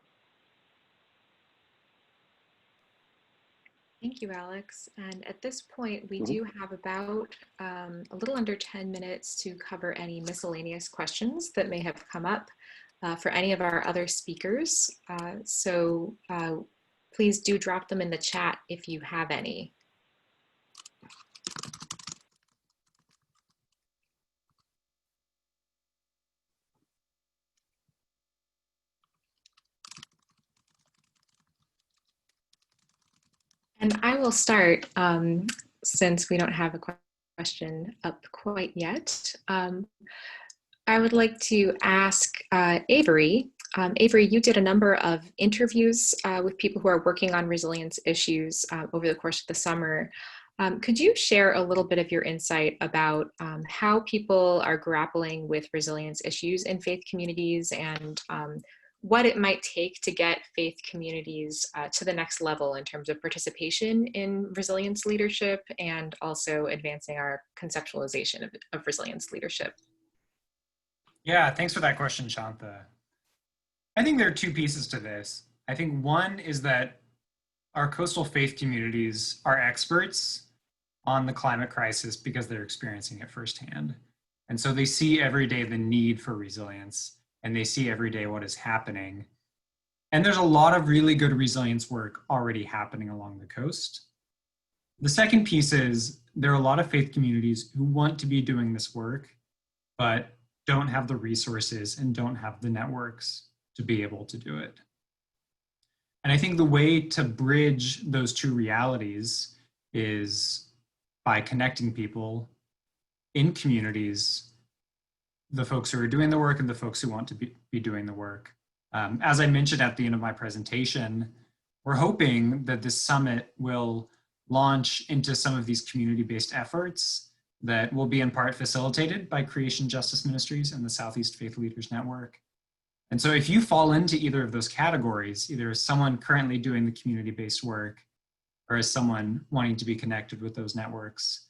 Thank you, Alex. And at this point, we do have about a little under 10 minutes to cover any miscellaneous questions that may have come up for any of our other speakers. So please do drop them in the chat if you have any. And I will start since we don't have a question up quite yet. I would like to ask Avery. Avery, you did a number of interviews with people who are working on resilience issues over the course of the summer. Could you share a little bit of your insight about how people are grappling with resilience issues in faith communities and what it might take to get faith communities to the next level in terms of participation in resilience leadership and also advancing our conceptualization of resilience leadership? Yeah, thanks for that question, Shanta. I think there are 2 pieces to this. I think one is that our coastal faith communities are experts on the climate crisis because they're experiencing it firsthand. And so they see every day the need for resilience, and they see every day what is happening. And there's a lot of really good resilience work already happening along the coast. The second piece is there are a lot of faith communities who want to be doing this work, but don't have the resources and don't have the networks to be able to do it. And I think the way to bridge those 2 realities is by connecting people in communities, the folks who are doing the work and the folks who want to be doing the work. As I mentioned at the end of my presentation, we're hoping that this summit will launch into some of these community-based efforts that will be in part facilitated by Creation Justice Ministries and the Southeast Faith Leaders Network. And so if you fall into either of those categories, either as someone currently doing the community-based work or as someone wanting to be connected with those networks,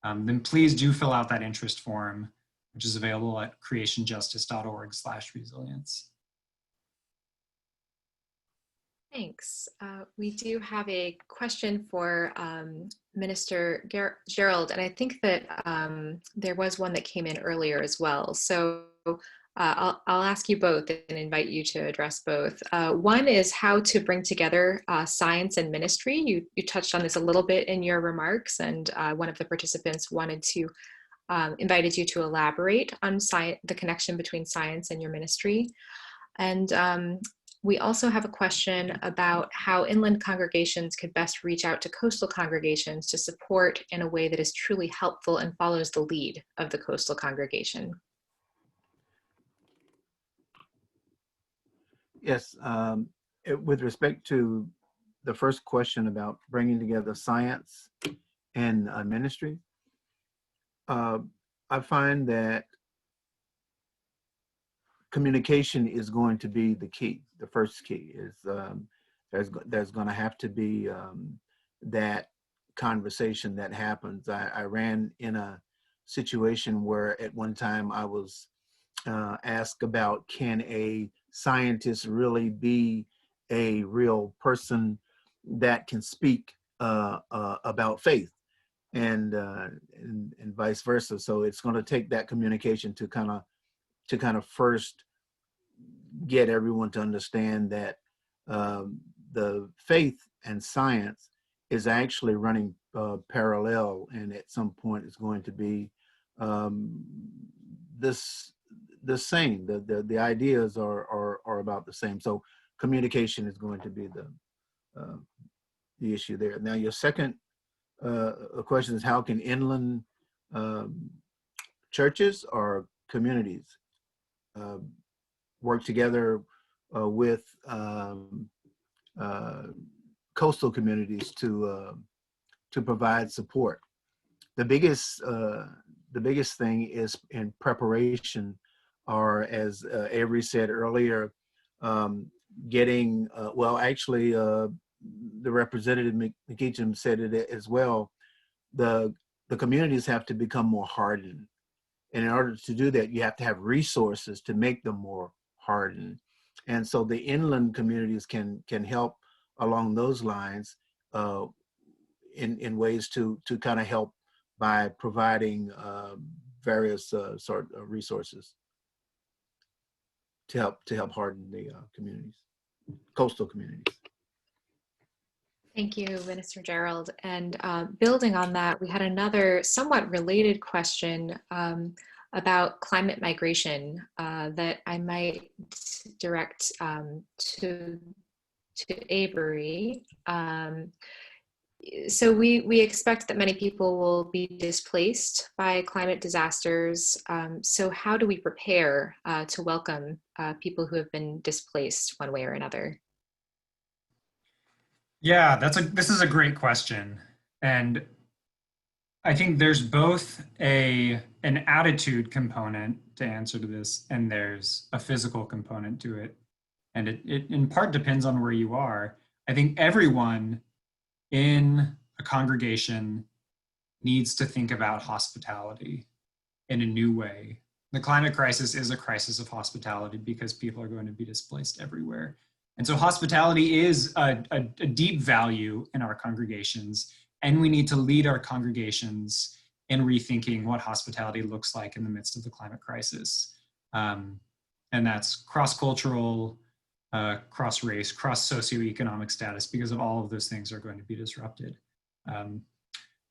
then please do fill out that interest form, which is available at creationjustice.org/resilience. Thanks. We do have a question for Minister Gerald, and I think that there was one that came in earlier as well. So I'll ask you both and invite you to address both. One is how to bring together science and ministry. You touched on this a little bit in your remarks, and one of the participants wanted to invited you to elaborate on the connection between science and your ministry. And we also have a question about how inland congregations could best reach out to coastal congregations to support in a way that is truly helpful and follows the lead of the coastal congregation. Yes, with respect to the first question about bringing together science and ministry, I find that communication is going to be the key. The first key is there's going to have to be that conversation that happens. I ran in a situation where at one time I was asked about, can a scientist really be a real person that can speak about faith, and vice versa. So it's going to take that communication to kind of first get everyone to understand that the faith and science is actually running parallel, and at some point it's going to be the same. The ideas are about the same. So communication is going to be the issue there. Now, your second question is, how can inland churches or communities work together with coastal communities to provide support? The biggest thing is in preparation, or as Avery said earlier, getting the representative McEachin said it as well. The communities have to become more hardened, and in order to do that, you have to have resources to make them more hardened. And so the inland communities can help along those lines in ways to kind of help by providing various sort of resources to help harden the communities, coastal communities. Thank you, Minister Gerald. And building on that, we had another somewhat related question about climate migration that I might direct to Avery. So we expect that many people will be displaced by climate disasters. So how do we prepare to welcome people who have been displaced one way or another? Yeah, this is a great question. And I think there's both an attitude component to answer to this, and there's a physical component to it. And it in part depends on where you are. I think everyone in a congregation needs to think about hospitality in a new way. The climate crisis is a crisis of hospitality because people are going to be displaced everywhere. And so hospitality is a deep value in our congregations, and we need to lead our congregations in rethinking what hospitality looks like in the midst of the climate crisis. And that's cross-cultural, cross-race, cross-socioeconomic status, because of all of those things are going to be disrupted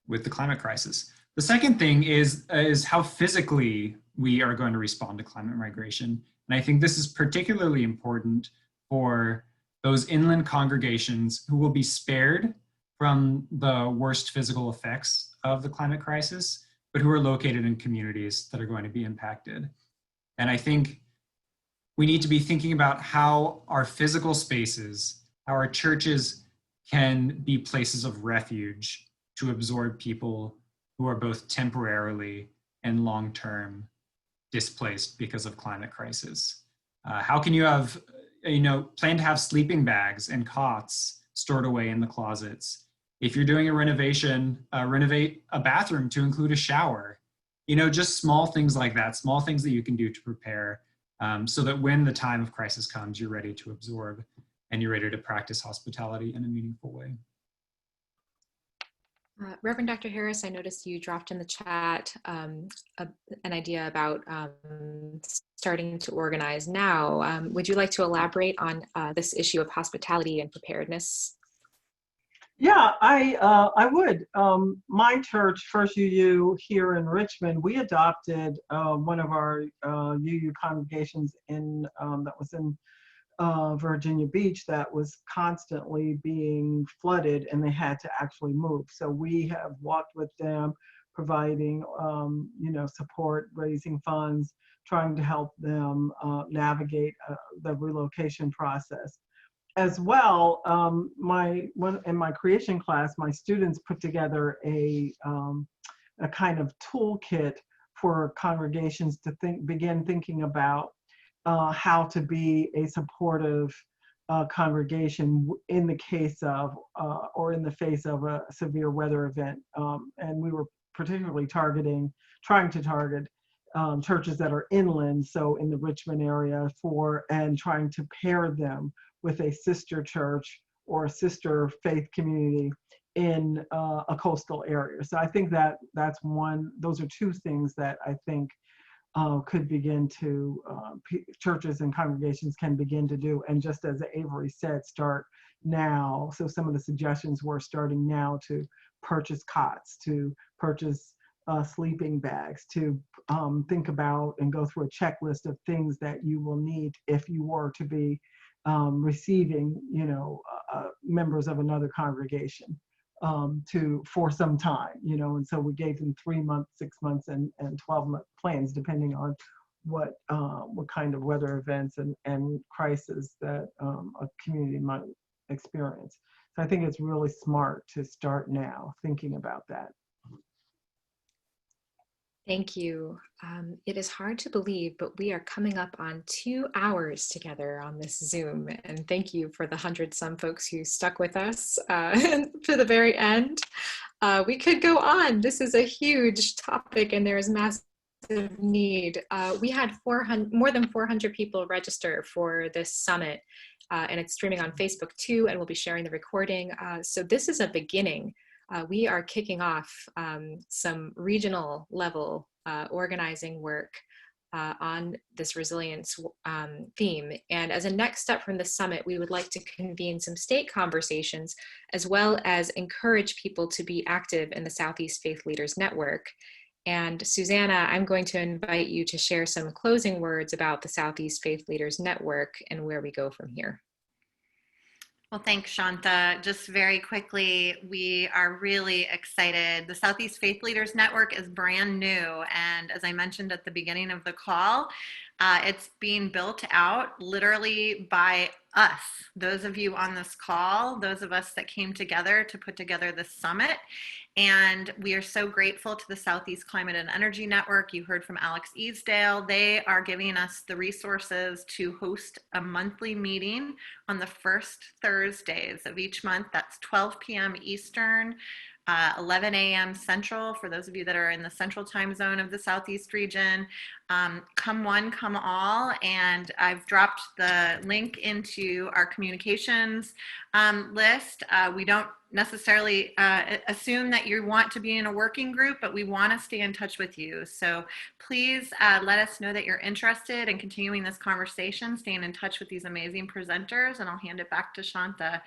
with the climate crisis. The second thing is how physically we are going to respond to climate migration. And I think this is particularly important for those inland congregations who will be spared from the worst physical effects of the climate crisis, but who are located in communities that are going to be impacted. And I think we need to be thinking about how our physical spaces, how our churches can be places of refuge to absorb people who are both temporarily and long-term displaced because of climate crisis. How can you have, plan to have sleeping bags and cots stored away in the closets? If you're doing a renovation, renovate a bathroom to include a shower. Just small things like that, small things that you can do to prepare so that when the time of crisis comes, you're ready to absorb. and you're ready to practice hospitality in a meaningful way. Reverend Dr. Harris, I noticed you dropped in the chat an idea about starting to organize now. Would you like to elaborate on this issue of hospitality and preparedness? Yeah, I would. My church, First UU here in Richmond, we adopted one of our UU congregations in that was in Virginia Beach that was constantly being flooded, and they had to actually move. So we have walked with them, providing support, raising funds, trying to help them navigate the relocation process. As well, in my creation class, my students put together a kind of toolkit for congregations to begin thinking about how to be a supportive congregation in the case of or in the face of a severe weather event. And we were particularly trying to target churches that are inland, so in the Richmond area, and trying to pair them with a sister church or a sister faith community in a coastal area. So I think those are two things that I think could begin to, churches and congregations can begin to do. And just as Avery said, start now. So some of the suggestions were starting now to purchase cots, to purchase sleeping bags, to think about and go through a checklist of things that you will need if you were to be receiving, members of another congregation for some time, and so we gave them 3 months, 6 months, and 12-month plans, depending on what kind of weather events and crises that a community might experience. So I think it's really smart to start now thinking about that. Thank you. It is hard to believe, but we are coming up on 2 hours together on this Zoom. And thank you for the 100-some folks who stuck with us to the very end. We could go on. This is a huge topic and there is massive need. We had more than 400 people register for this summit, and it's streaming on Facebook too, and we'll be sharing the recording. So this is a beginning. We are kicking off some regional level organizing work on this resilience theme. And as a next step from the summit, we would like to convene some state conversations, as well as encourage people to be active in the Southeast Faith Leaders Network. And Susanna, I'm going to invite you to share some closing words about the Southeast Faith Leaders Network and where we go from here. Well, thanks, Shanta. Just very quickly, we are really excited. The Southeast Faith Leaders Network is brand new. And as I mentioned at the beginning of the call, it's being built out literally by us, those of you on this call, those of us that came together to put together this summit. And we are so grateful to the Southeast Climate and Energy Network. You heard from Alex Easdale. They are giving us the resources to host a monthly meeting on the first Thursdays of each month. That's 12 p.m. Eastern, 11 a.m. Central, for those of you that are in the central time zone of the Southeast region. Come one, come all. And I've dropped the link into our communications list. We don't necessarily assume that you want to be in a working group, but we want to stay in touch with you. So please let us know that you're interested in continuing this conversation, staying in touch with these amazing presenters, and I'll hand it back to Shanta.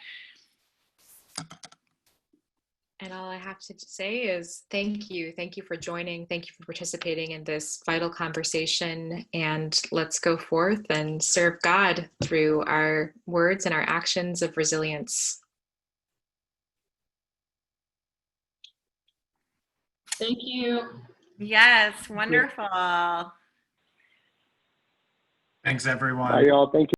And all I have to say is thank you. Thank you for joining. Thank you for participating in this vital conversation. And let's go forth and serve God through our words and our actions of resilience. Thank you. Yes, wonderful. Thanks, everyone. Bye, y'all. Thank you.